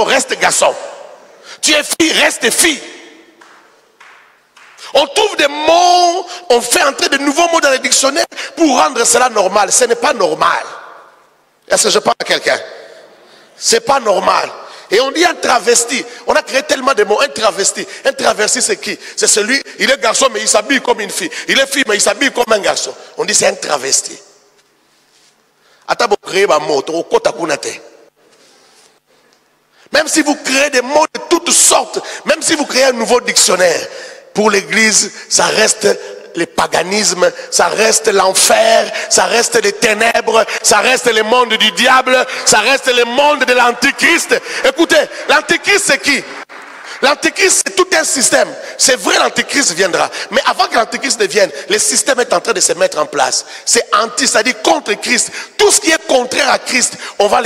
reste garçon. Tu es fille, reste fille. On trouve des mots, on fait entrer de nouveaux mots dans les dictionnaires pour rendre cela normal. Ce n'est pas normal. Est-ce que je parle à quelqu'un? Ce n'est pas normal. Et on dit un travesti. On a créé tellement de mots. Un travesti. Un travesti, c'est qui? C'est celui, il est garçon, mais il s'habille comme une fille. Il est fille, mais il s'habille comme un garçon. On dit c'est un travesti. Atabo créer ma moto, au kota kunate. Même si vous créez des mots de toutes sortes, même si vous créez un nouveau dictionnaire, pour l'Église, ça reste le paganisme, ça reste l'enfer, ça reste les ténèbres, ça reste le monde du diable, ça reste le monde de l'antichrist. Écoutez, l'antichrist c'est qui? L'antéchrist, c'est tout un système. C'est vrai, l'antéchrist viendra. Mais avant que l'antéchrist ne vienne, le système est en train de se mettre en place. C'est anti, c'est-à-dire contre Christ. Tout ce qui est contraire à Christ, on va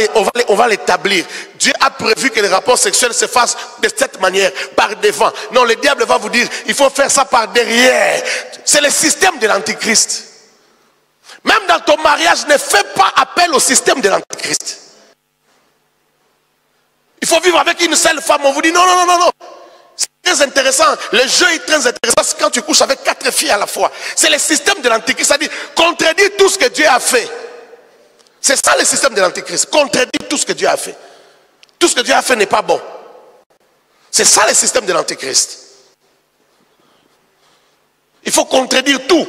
l'établir. Dieu a prévu que les rapports sexuels se fassent de cette manière, par devant. Non, le diable va vous dire, il faut faire ça par derrière. C'est le système de l'antéchrist. Même dans ton mariage, ne fais pas appel au système de l'antéchrist. Il faut vivre avec une seule femme. On vous dit non, non, non, non, non. C'est très intéressant. Le jeu est très intéressant. C'est quand tu couches avec 4 filles à la fois. C'est le système de l'antéchrist. C'est-à-dire contredire tout ce que Dieu a fait. C'est ça le système de l'antéchrist. Contredire tout ce que Dieu a fait. Tout ce que Dieu a fait n'est pas bon. C'est ça le système de l'antéchrist. Il faut contredire tout.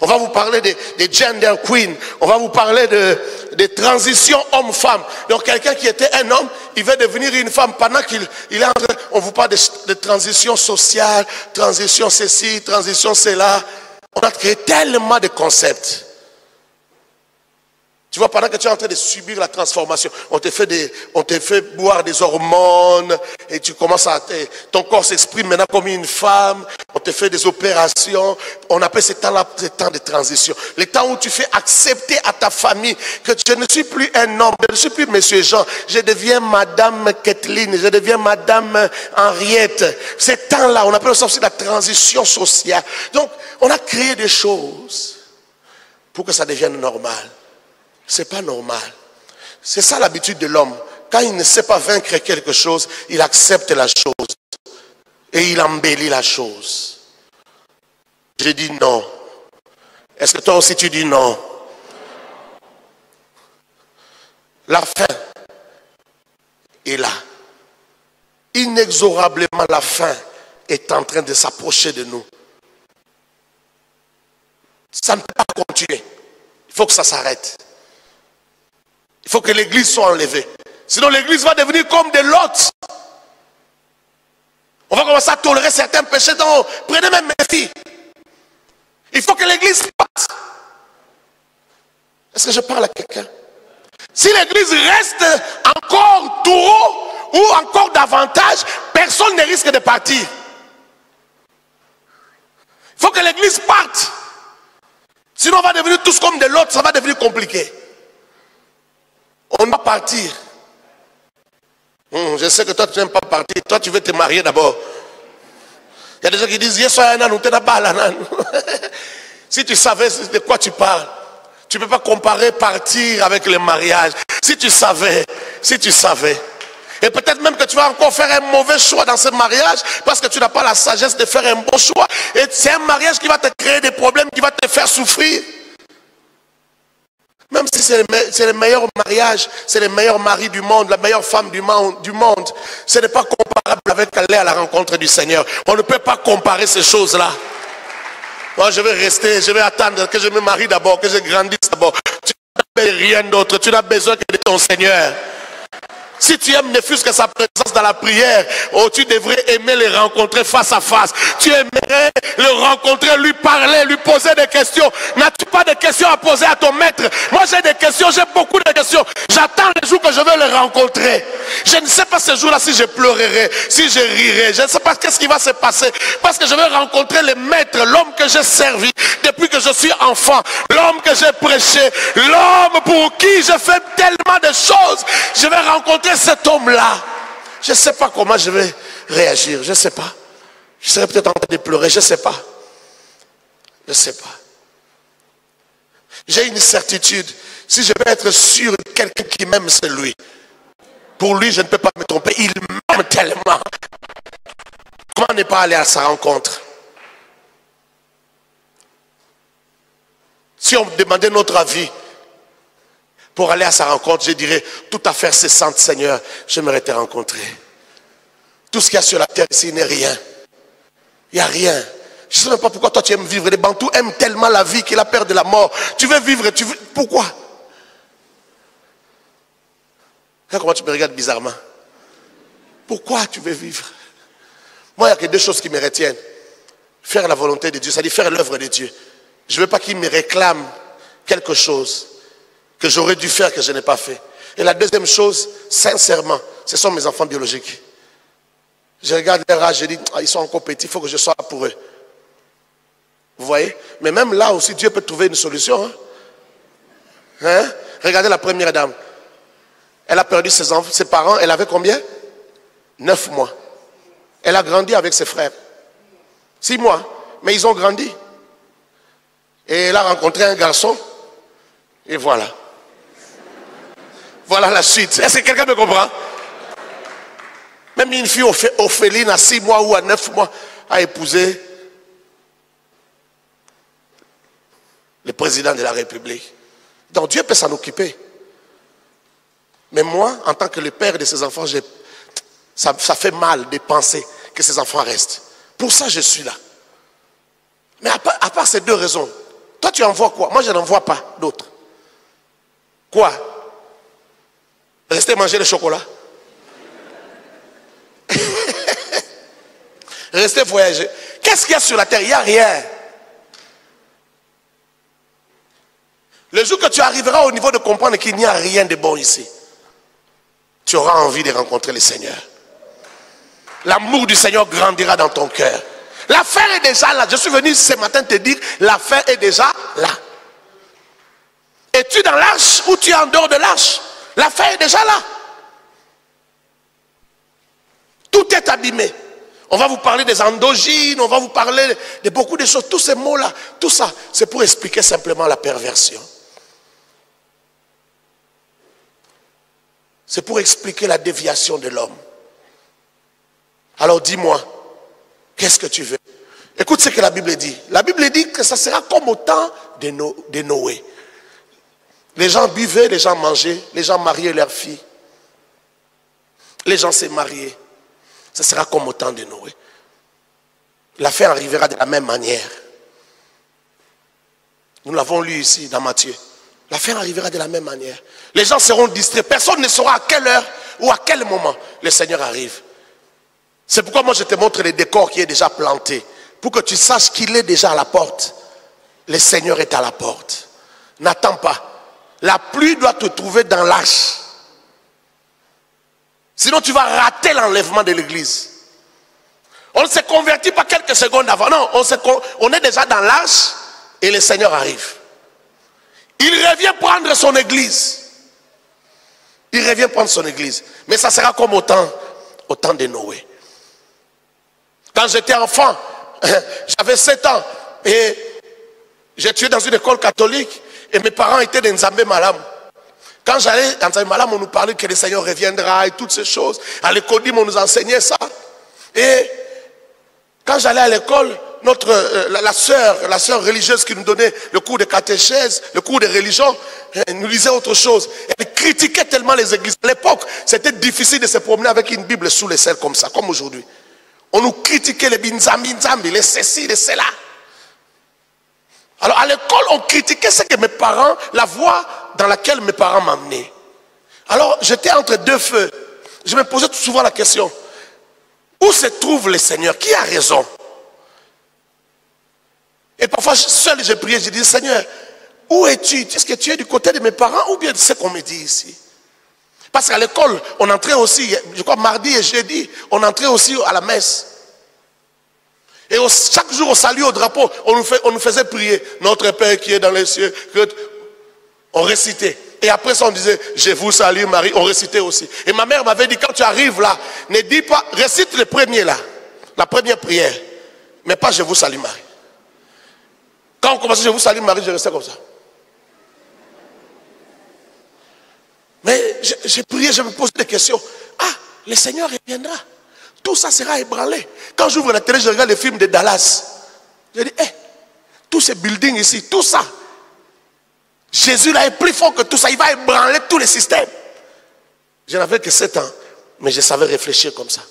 On va vous parler des gender queen. On va vous parler de transition homme-femme. Donc quelqu'un qui était un homme, il va devenir une femme pendant qu'il est en train. On vous parle de transition sociale, transition ceci, transition cela. On a créé tellement de concepts. Tu vois, pendant que tu es en train de subir la transformation, on te fait boire des hormones et tu commences à... Ton corps s'exprime maintenant comme une femme, on te fait des opérations, on appelle ce temps-là le temps de transition. Le temps où tu fais accepter à ta famille que je ne suis plus un homme, je ne suis plus monsieur Jean, je deviens madame Kathleen, je deviens madame Henriette. Ce temps-là, on appelle ça aussi la transition sociale. Donc, on a créé des choses pour que ça devienne normal. C'est pas normal. C'est ça l'habitude de l'homme. Quand il ne sait pas vaincre quelque chose, il accepte la chose. Et il embellit la chose. Je dis non. Est-ce que toi aussi tu dis non? La fin est là. Inexorablement, la fin est en train de s'approcher de nous. Ça ne peut pas continuer. Il faut que ça s'arrête. Il faut que l'église soit enlevée. Sinon l'église va devenir comme des lots. On va commencer à tolérer certains péchés. Donc, prenez même mes filles. Il faut que l'église parte. Est-ce que je parle à quelqu'un? Si l'église reste encore taureau ou encore davantage, personne ne risque de partir. Il faut que l'église parte. Sinon on va devenir tous comme des lots. Ça va devenir compliqué. On va partir. Je sais que toi tu n'aimes pas partir. Toi tu veux te marier d'abord. Il y a des gens qui disent si tu savais de quoi tu parles, tu ne peux pas comparer partir avec le mariage. Si tu savais. Et peut-être même que tu vas encore faire un mauvais choix dans ce mariage parce que tu n'as pas la sagesse de faire un bon choix. Et c'est un mariage qui va te créer des problèmes, qui va te faire souffrir. Même si c'est le meilleur mariage, c'est le meilleur mari du monde, la meilleure femme du monde, ce n'est pas comparable avec aller à la rencontre du Seigneur. On ne peut pas comparer ces choses-là. Moi, je vais rester, je vais attendre que je me marie d'abord, que je grandisse d'abord. Tu n'as rien d'autre, tu n'as besoin que de ton Seigneur. Si tu aimes ne fût-ce que sa présence dans la prière, oh, tu devrais aimer le rencontrer face à face. Tu aimerais le rencontrer, lui parler, lui poser des questions. N'as-tu pas de questions à poser à ton maître? Moi j'ai des questions, j'ai beaucoup de questions. J'attends le jour que je vais le rencontrer. Je ne sais pas ce jour-là si je pleurerai, si je rirai. Je ne sais pas qu'est-ce qui va se passer. Parce que je vais rencontrer le maître, l'homme que j'ai servi depuis que je suis enfant. L'homme que j'ai prêché. L'homme pour qui je fais tellement de choses. Je vais rencontrer cet homme-là. Je ne sais pas comment je vais réagir. Je ne sais pas. Je serai peut-être en train de pleurer. Je ne sais pas. Je ne sais pas. J'ai une certitude. Si je veux être sûr de quelqu'un qui m'aime, c'est lui. Pour lui, je ne peux pas me tromper. Il m'aime tellement. Comment ne pas aller à sa rencontre? Si on me demandait notre avis pour aller à sa rencontre, je dirais, toute affaire cessante, Seigneur, j'aimerais te rencontrer. Tout ce qu'il y a sur la terre ici n'est rien. Il n'y a rien. Je ne sais même pas pourquoi toi tu aimes vivre. Les Bantous aiment tellement la vie qu'il a peur de la mort. Tu veux vivre, pourquoi? Comment tu me regardes bizarrement? Pourquoi tu veux vivre? Moi, il n'y a que deux choses qui me retiennent. Faire la volonté de Dieu, c'est-à-dire faire l'œuvre de Dieu. Je ne veux pas qu'il me réclame quelque chose que j'aurais dû faire, que je n'ai pas fait. Et la deuxième chose, sincèrement, ce sont mes enfants biologiques. Je regarde leur âge, je dis, ils sont encore petits, il faut que je sois pour eux. Vous voyez? Mais même là aussi, Dieu peut trouver une solution. Hein? Regardez la première dame. Elle a perdu ses parents, elle avait combien? 9 mois. Elle a grandi avec ses frères. 6 mois. Mais ils ont grandi. Et elle a rencontré un garçon. Et voilà. Voilà la suite. Est-ce que quelqu'un me comprend? Même une fille orpheline à 6 mois ou à 9 mois a épousé le président de la République. Donc Dieu peut s'en occuper. Mais moi, en tant que le père de ces enfants, ça fait mal de penser que ces enfants restent. Pour ça, je suis là. Mais à part ces deux raisons, toi tu en vois quoi? Moi, je n'en vois pas d'autres. Quoi? Rester manger le chocolat? Rester voyager? Qu'est-ce qu'il y a sur la terre? Il n'y a rien. Le jour que tu arriveras au niveau de comprendre qu'il n'y a rien de bon ici, tu auras envie de rencontrer le Seigneur. L'amour du Seigneur grandira dans ton cœur. L'affaire est déjà là. Je suis venu ce matin te dire, l'affaire est déjà là. Es-tu dans l'arche ou tu es en dehors de l'arche? L'affaire est déjà là. Tout est abîmé. On va vous parler des endogynes, on va vous parler de beaucoup de choses. Tous ces mots-là, tout ça, c'est pour expliquer simplement la perversion. C'est pour expliquer la déviation de l'homme. Alors dis-moi, qu'est-ce que tu veux? Écoute ce que la Bible dit. La Bible dit que ça sera comme au temps de Noé. Les gens buvaient, les gens mangeaient, les gens mariaient leurs filles. Les gens s'est mariés. Ce sera comme au temps de Noé. La fin arrivera de la même manière. Nous l'avons lu ici dans Matthieu. La fin arrivera de la même manière. Les gens seront distraits. Personne ne saura à quelle heure ou à quel moment le Seigneur arrive. C'est pourquoi moi je te montre le décor qui est déjà planté. Pour que tu saches qu'il est déjà à la porte. Le Seigneur est à la porte. N'attends pas. La pluie doit te trouver dans l'arche. Sinon tu vas rater l'enlèvement de l'église. On ne s'est converti pas quelques secondes avant. Non, on est déjà dans l'arche et le Seigneur arrive. Il revient prendre son église. Il revient prendre son église. Mais ça sera comme au temps de Noé. Quand j'étais enfant, j'avais 7 ans et j'étudiais dans une école catholique et mes parents étaient des Nzambé Malam. Quand j'allais dans Nzambé Malam, on nous parlait que le Seigneur reviendra et toutes ces choses. À l'école, on nous enseignait ça. Et quand j'allais à l'école, la sœur religieuse qui nous donnait le cours de catéchèse, le cours de religion, nous lisait autre chose. Elle critiquait tellement les églises. À l'époque, c'était difficile de se promener avec une Bible sous les selles comme ça, comme aujourd'hui. On nous critiquait les binzambi, les ceci, les cela. Alors à l'école, on critiquait ce que mes parents, la voie dans laquelle mes parents m'amenaient. Alors j'étais entre deux feux. Je me posais souvent la question, où se trouve le Seigneur? Qui a raison? Et parfois, seul, je priais, je disais, Seigneur, où es-tu? Est-ce que tu es du côté de mes parents ou bien de ce qu'on me dit ici? Parce qu'à l'école, on entrait aussi, je crois mardi et jeudi, on entrait aussi à la messe. Et chaque jour au salut, au drapeau, on nous faisait prier. Notre Père qui est dans les cieux, on récitait. Et après ça, on disait, je vous salue Marie, on récitait aussi. Et ma mère m'avait dit, quand tu arrives là, ne dis pas, récite le premier là, la première prière, mais pas je vous salue Marie. Quand on commençait, je vous salue Marie, je restais comme ça. Mais j'ai prié, je me posais des questions. Ah, le Seigneur reviendra. Tout ça sera ébranlé. Quand j'ouvre la télé, je regarde les films de Dallas. Je dis, tous ces buildings ici, tout ça. Jésus là est plus fort que tout ça. Il va ébranler tous les systèmes. Je n'avais que 7 ans, mais je savais réfléchir comme ça.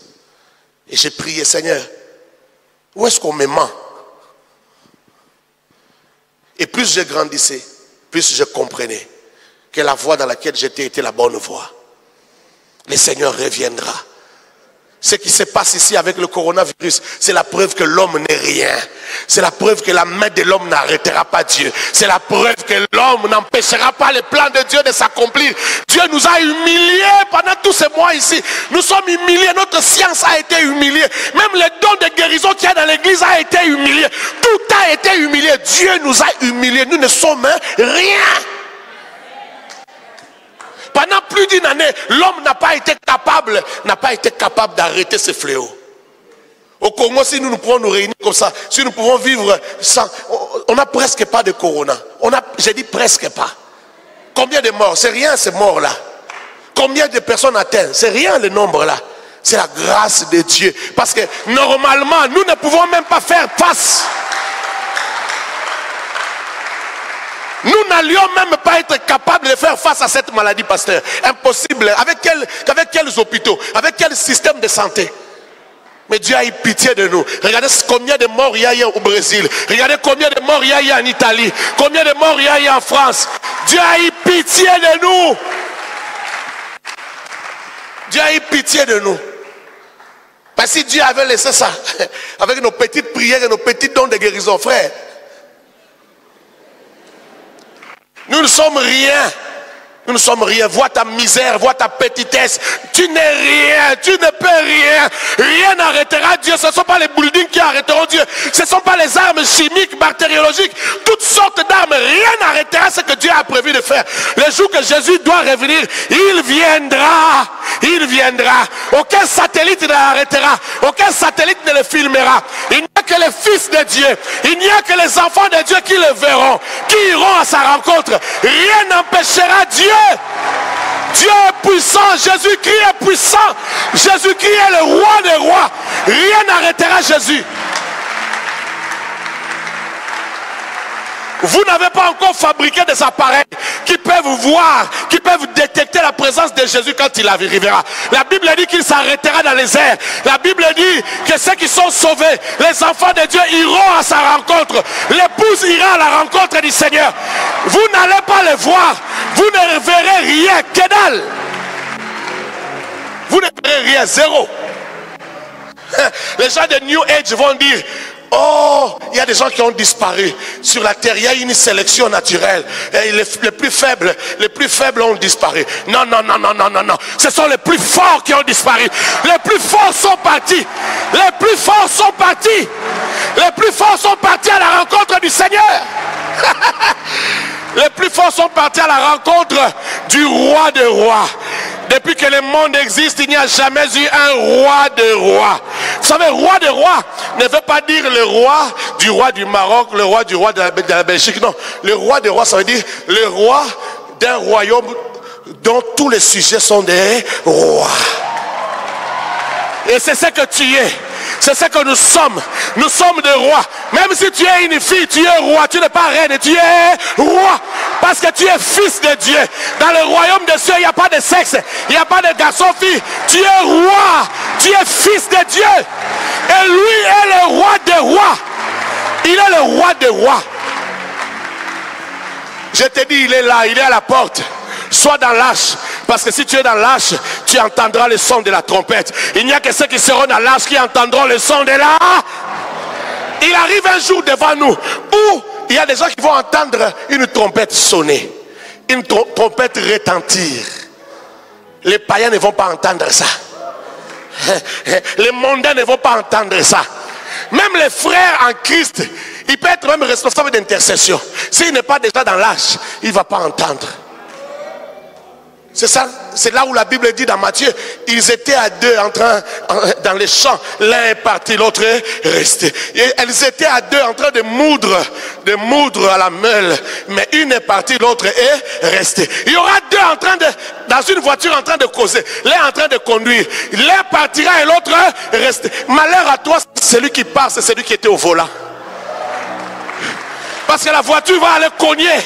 Et j'ai prié, Seigneur, où est-ce qu'on me ment? Et plus je grandissais, plus je comprenais que la voie dans laquelle j'étais était la bonne voie. le Seigneur reviendra. Ce qui se passe ici avec le coronavirus, c'est la preuve que l'homme n'est rien. C'est la preuve que la main de l'homme n'arrêtera pas Dieu. C'est la preuve que l'homme n'empêchera pas les plans de Dieu de s'accomplir. Dieu nous a humiliés pendant tous ces mois ici. Nous sommes humiliés. Notre science a été humiliée. Même les dons de guérison qu'il y a dans l'église a été humilié. Tout a été humilié. Dieu nous a humiliés. Nous ne sommes rien. Pendant plus d'une année, l'homme n'a pas été capable d'arrêter ce fléau. Au Congo, si nous nous pouvons nous réunir comme ça, si nous pouvons vivre sans... On n'a presque pas de corona. J'ai dit presque pas. Combien de morts? C'est rien ces morts-là. Combien de personnes atteintes? C'est rien le nombre-là. C'est la grâce de Dieu. Parce que normalement, nous ne pouvons même pas faire face. Nous n'allions même pas être capables de faire face à cette maladie, pasteur. Impossible. Avec quels hôpitaux? Avec quel système de santé? Mais Dieu a eu pitié de nous. Regardez combien de morts il y a eu au Brésil. Regardez combien de morts il y a eu en Italie. Combien de morts il y a eu en France. Dieu a eu pitié de nous. Dieu a eu pitié de nous. Parce que si Dieu avait laissé ça, avec nos petites prières et nos petits dons de guérison, frère, nous ne sommes rien. Nous ne sommes rien. Vois ta misère, vois ta petitesse. Tu n'es rien, tu ne peux rien. Rien n'arrêtera Dieu. Ce ne sont pas les buildings qui arrêteront Dieu. Ce ne sont pas les armes chimiques, bactériologiques. Toutes sortes d'armes. Rien n'arrêtera ce que Dieu a prévu de faire. Le jour que Jésus doit revenir, il viendra. Il viendra. Aucun satellite ne l'arrêtera. Aucun satellite ne le filmera. Il n'y a que les fils de Dieu. Il n'y a que les enfants de Dieu qui le verront, qui iront à sa rencontre. Rien n'empêchera Dieu. Dieu est puissant, Jésus-Christ est puissant, Jésus-Christ est le roi des rois. Rien n'arrêtera Jésus. Vous n'avez pas encore fabriqué des appareils qui peuvent voir, qui peuvent détecter la présence de Jésus quand il arrivera. La Bible dit qu'il s'arrêtera dans les airs. La Bible dit que ceux qui sont sauvés, les enfants de Dieu iront à sa rencontre. L'épouse ira à la rencontre du Seigneur. Vous n'allez pas le voir. Vous ne verrez rien. Que dalle. Vous ne verrez rien. Zéro. Les gens de New Age vont dire: oh, il y a des gens qui ont disparu sur la terre. Il y a une sélection naturelle. Et les plus faibles ont disparu. Non, non, non, non, non, non, non. Ce sont les plus forts qui ont disparu. Les plus forts sont partis. Les plus forts sont partis. Les plus forts sont partis à la rencontre du Seigneur. Les plus forts sont partis à la rencontre du roi des rois. Depuis que le monde existe, il n'y a jamais eu un roi de rois. Vous savez, roi de rois ne veut pas dire le roi du Maroc, le roi de la Belgique. Non, le roi de rois, ça veut dire le roi d'un royaume dont tous les sujets sont des rois. Et c'est ce que tu es. C'est ce que nous sommes. Nous sommes des rois. Même si tu es une fille, tu es roi. Tu n'es pas reine, tu es roi. Parce que tu es fils de Dieu. Dans le royaume des cieux, il n'y a pas de sexe. Il n'y a pas de garçon-fille. Tu es roi. Tu es fils de Dieu. Et lui est le roi des rois. Il est le roi des rois. Je te dis, il est là, il est à la porte. Sois dans l'arche, parce que si tu es dans l'arche, tu entendras le son de la trompette. Il n'y a que ceux qui seront dans l'arche qui entendront le son de la... Il arrive un jour devant nous où il y a des gens qui vont entendre une trompette sonner, une trompette retentir. Les païens ne vont pas entendre ça. Les mondains ne vont pas entendre ça. Même les frères en Christ, il peut être même responsable d'intercession. S'il n'est pas déjà dans l'arche, il ne va pas entendre. C'est ça, c'est là où la Bible dit dans Matthieu, ils étaient à deux dans les champs, l'un est parti, l'autre est resté. Et elles étaient à deux en train de moudre à la meule, mais une est partie, l'autre est restée. Il y aura deux dans une voiture en train de causer, l'un en train de conduire, l'un partira et l'autre reste. Malheur à toi, celui qui part, c'est celui qui était au volant. Parce que la voiture va aller cogner.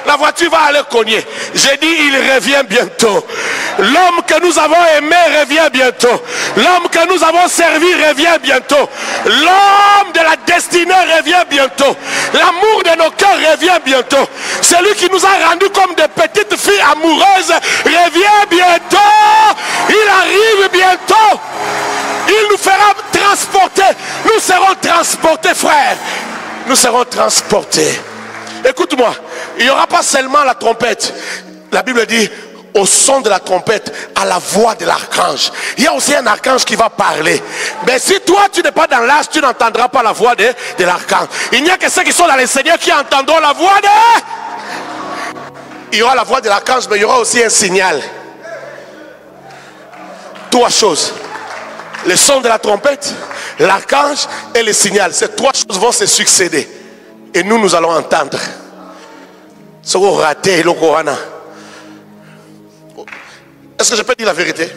La voiture va aller cogner. J'ai dit, il revient bientôt. L'homme que nous avons aimé revient bientôt. L'homme que nous avons servi revient bientôt. L'homme de la destinée revient bientôt. L'amour de nos cœurs revient bientôt. Celui qui nous a rendus comme des petites filles amoureuses revient bientôt. arrive bientôt. Il nous fera transporter. Nous serons transportés, frère. Nous serons transportés. Écoute-moi, il n'y aura pas seulement la trompette. La Bible dit, au son de la trompette, à la voix de l'archange. Il y a aussi un archange qui va parler. Mais si toi, tu n'es pas dans l'âge, tu n'entendras pas la voix de l'archange. Il n'y a que ceux qui sont dans les seigneurs qui entendront la voix de... Il y aura la voix de l'archange, mais il y aura aussi un signal. Trois choses. Le son de la trompette, l'archange et le signal. Ces trois choses vont se succéder. Et nous allons entendre. Ce qu'on raté, le Corana. Est-ce que je peux dire la vérité?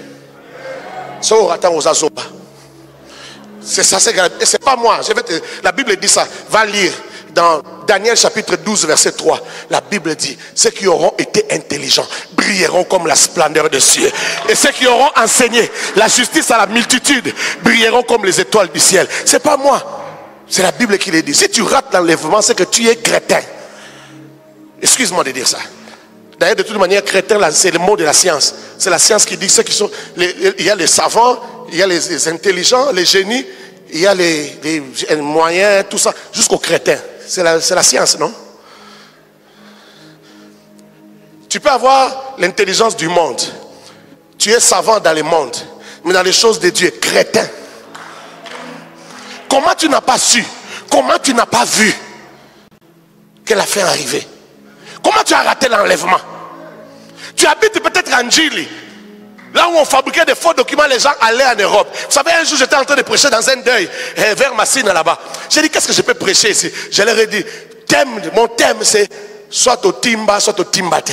Ce qu'on raté aux Azoba. C'est ça, c'est pas moi. La Bible dit ça. Va lire dans Daniel chapitre 12 verset 3. La Bible dit, ceux qui auront été intelligents brilleront comme la splendeur des cieux. Et ceux qui auront enseigné la justice à la multitude brilleront comme les étoiles du ciel. C'est pas moi. C'est la Bible qui le dit. Si tu rates l'enlèvement, c'est que tu es crétin. Excuse-moi de dire ça. D'ailleurs, de toute manière, crétin, c'est le mot de la science. C'est la science qui dit ceux qui sont... il y a les savants, il y a les intelligents, les génies, il y a les moyens, tout ça, jusqu'aux crétins. C'est la science, non? Tu peux avoir l'intelligence du monde. Tu es savant dans le monde. Mais dans les choses de Dieu, crétin. Comment tu n'as pas su? Comment tu n'as pas vu que la fin est arrivée? Comment tu as raté l'enlèvement? Tu habites peut-être en Djili, là où on fabriquait des faux documents, les gens allaient en Europe. Vous savez, un jour j'étais en train de prêcher dans un deuil vers Massine là-bas. J'ai dit, qu'est-ce que je peux prêcher ici? Je leur ai dit, mon thème c'est soit au timba, soit au timbate.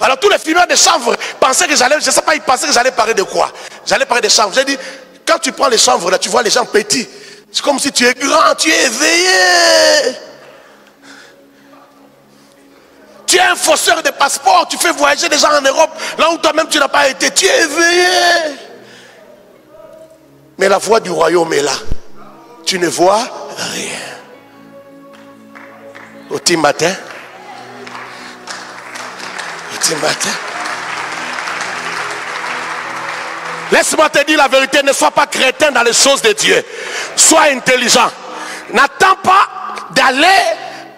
Alors tous les fumeurs de chanvre pensaient que j'allais, je ne sais pas, ils pensaient que j'allais parler de quoi? J'allais parler de chanvre. J'ai dit, quand tu prends les chanvres là, tu vois les gens petits. C'est comme si tu es grand, tu es éveillé. Tu es un fausseur de passeport, tu fais voyager des gens en Europe, là où toi-même tu n'as pas été, tu es éveillé. Mais la voix du royaume est là. Tu ne vois rien. Au matin. Au matin. Laisse-moi te dire la vérité, ne sois pas crétin dans les choses de Dieu. Sois intelligent. N'attends pas d'aller...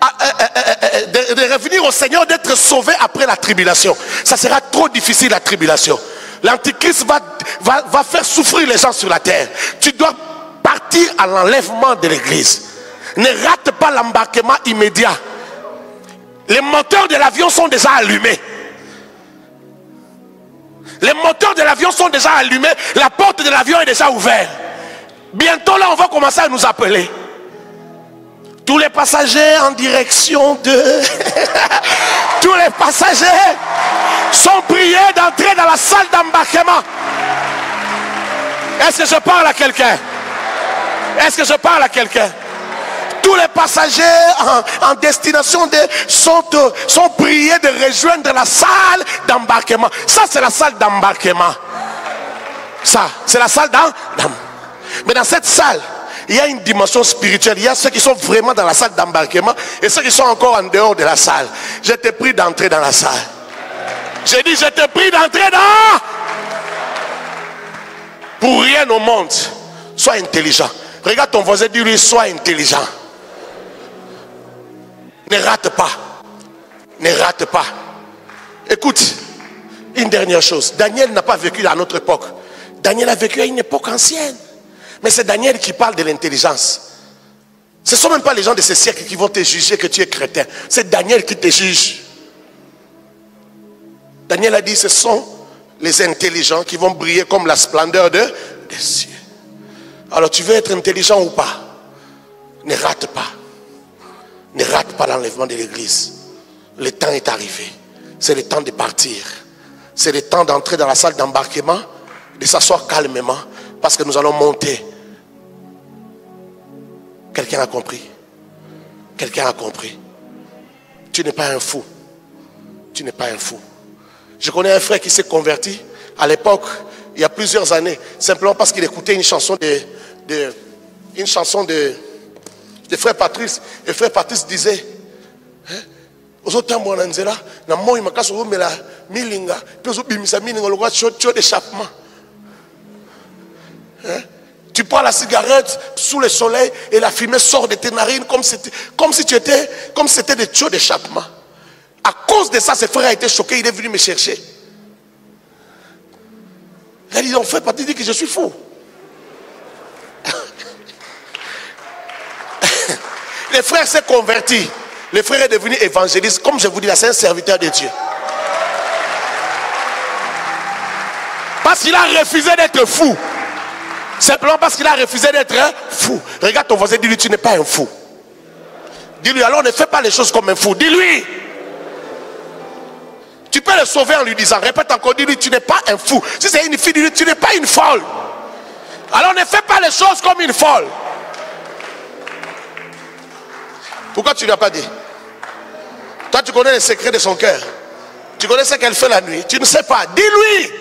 de revenir au Seigneur, d'être sauvé après la tribulation. Ça sera trop difficile, la tribulation. L'antichrist va faire souffrir les gens sur la terre. Tu dois partir à l'enlèvement de l'église. Ne rate pas l'embarquement immédiat. Les moteurs de l'avion sont déjà allumés. Les moteurs de l'avion sont déjà allumés. La porte de l'avion est déjà ouverte. Bientôt là on va commencer à nous appeler. Tous les passagers en direction de... Tous les passagers sont priés d'entrer dans la salle d'embarquement. Est-ce que je parle à quelqu'un? Est-ce que je parle à quelqu'un? Tous les passagers en destination sont priés de rejoindre la salle d'embarquement. Ça, c'est la salle d'embarquement. Ça, c'est la salle d'embarquement. Mais dans cette salle, il y a une dimension spirituelle. Il y a ceux qui sont vraiment dans la salle d'embarquement et ceux qui sont encore en dehors de la salle. Je t'ai pris d'entrer dans la salle. J'ai dit, je t'ai pris d'entrer dans... Pour rien au monde, sois intelligent. Regarde ton voisin, dis-lui, sois intelligent. Ne rate pas. Ne rate pas. Écoute, une dernière chose. Daniel n'a pas vécu à notre époque. Daniel a vécu à une époque ancienne. Mais c'est Daniel qui parle de l'intelligence. Ce ne sont même pas les gens de ce siècle qui vont te juger que tu es chrétien. C'est Daniel qui te juge. Daniel a dit, ce sont les intelligents qui vont briller comme la splendeur des cieux. Alors tu veux être intelligent ou pas? Ne rate pas. Ne rate pas l'enlèvement de l'église. Le temps est arrivé. C'est le temps de partir. C'est le temps d'entrer dans la salle d'embarquement, de s'asseoir calmement, parce que nous allons monter. Quelqu'un a compris? Quelqu'un a compris? Tu n'es pas un fou. Tu n'es pas un fou. Je connais un frère qui s'est converti à l'époque, il y a plusieurs années, simplement parce qu'il écoutait une chanson de frère Patrice. Et frère Patrice disait, aux autres temps, milinga, puis bimisa milinga, le roi chaud d'échappement. Tu prends la cigarette sous le soleil et la fumée sort de tes narines comme si c'était des tuyaux d'échappement. À cause de ça, ce frère a été choqué, il est venu me chercher. Il a dit, on fait partie, il dit que je suis fou. Le frère s'est converti. Le frère est devenu évangéliste. Comme je vous dis là, c'est un serviteur de Dieu. Parce qu'il a refusé d'être fou. Simplement parce qu'il a refusé d'être fou. Regarde ton voisin, dis-lui, tu n'es pas un fou. Dis-lui, alors ne fais pas les choses comme un fou. Dis-lui. Tu peux le sauver en lui disant, répète encore, dis-lui, tu n'es pas un fou. Si c'est une fille, dis-lui, tu n'es pas une folle. Alors ne fais pas les choses comme une folle. Pourquoi tu ne l'as pas dit? Toi, tu connais les secrets de son cœur. Tu connais ce qu'elle fait la nuit. Tu ne sais pas. Dis-lui.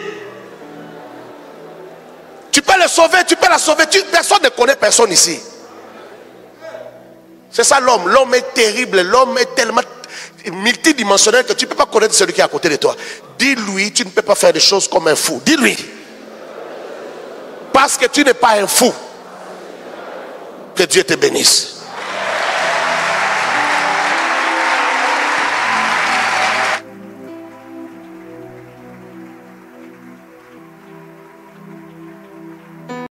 Tu peux le sauver, tu peux la sauver. Personne ne connaît personne ici. C'est ça l'homme. L'homme est terrible. L'homme est tellement multidimensionnel que tu ne peux pas connaître celui qui est à côté de toi. Dis-lui, tu ne peux pas faire des choses comme un fou. Dis-lui. Parce que tu n'es pas un fou. Que Dieu te bénisse.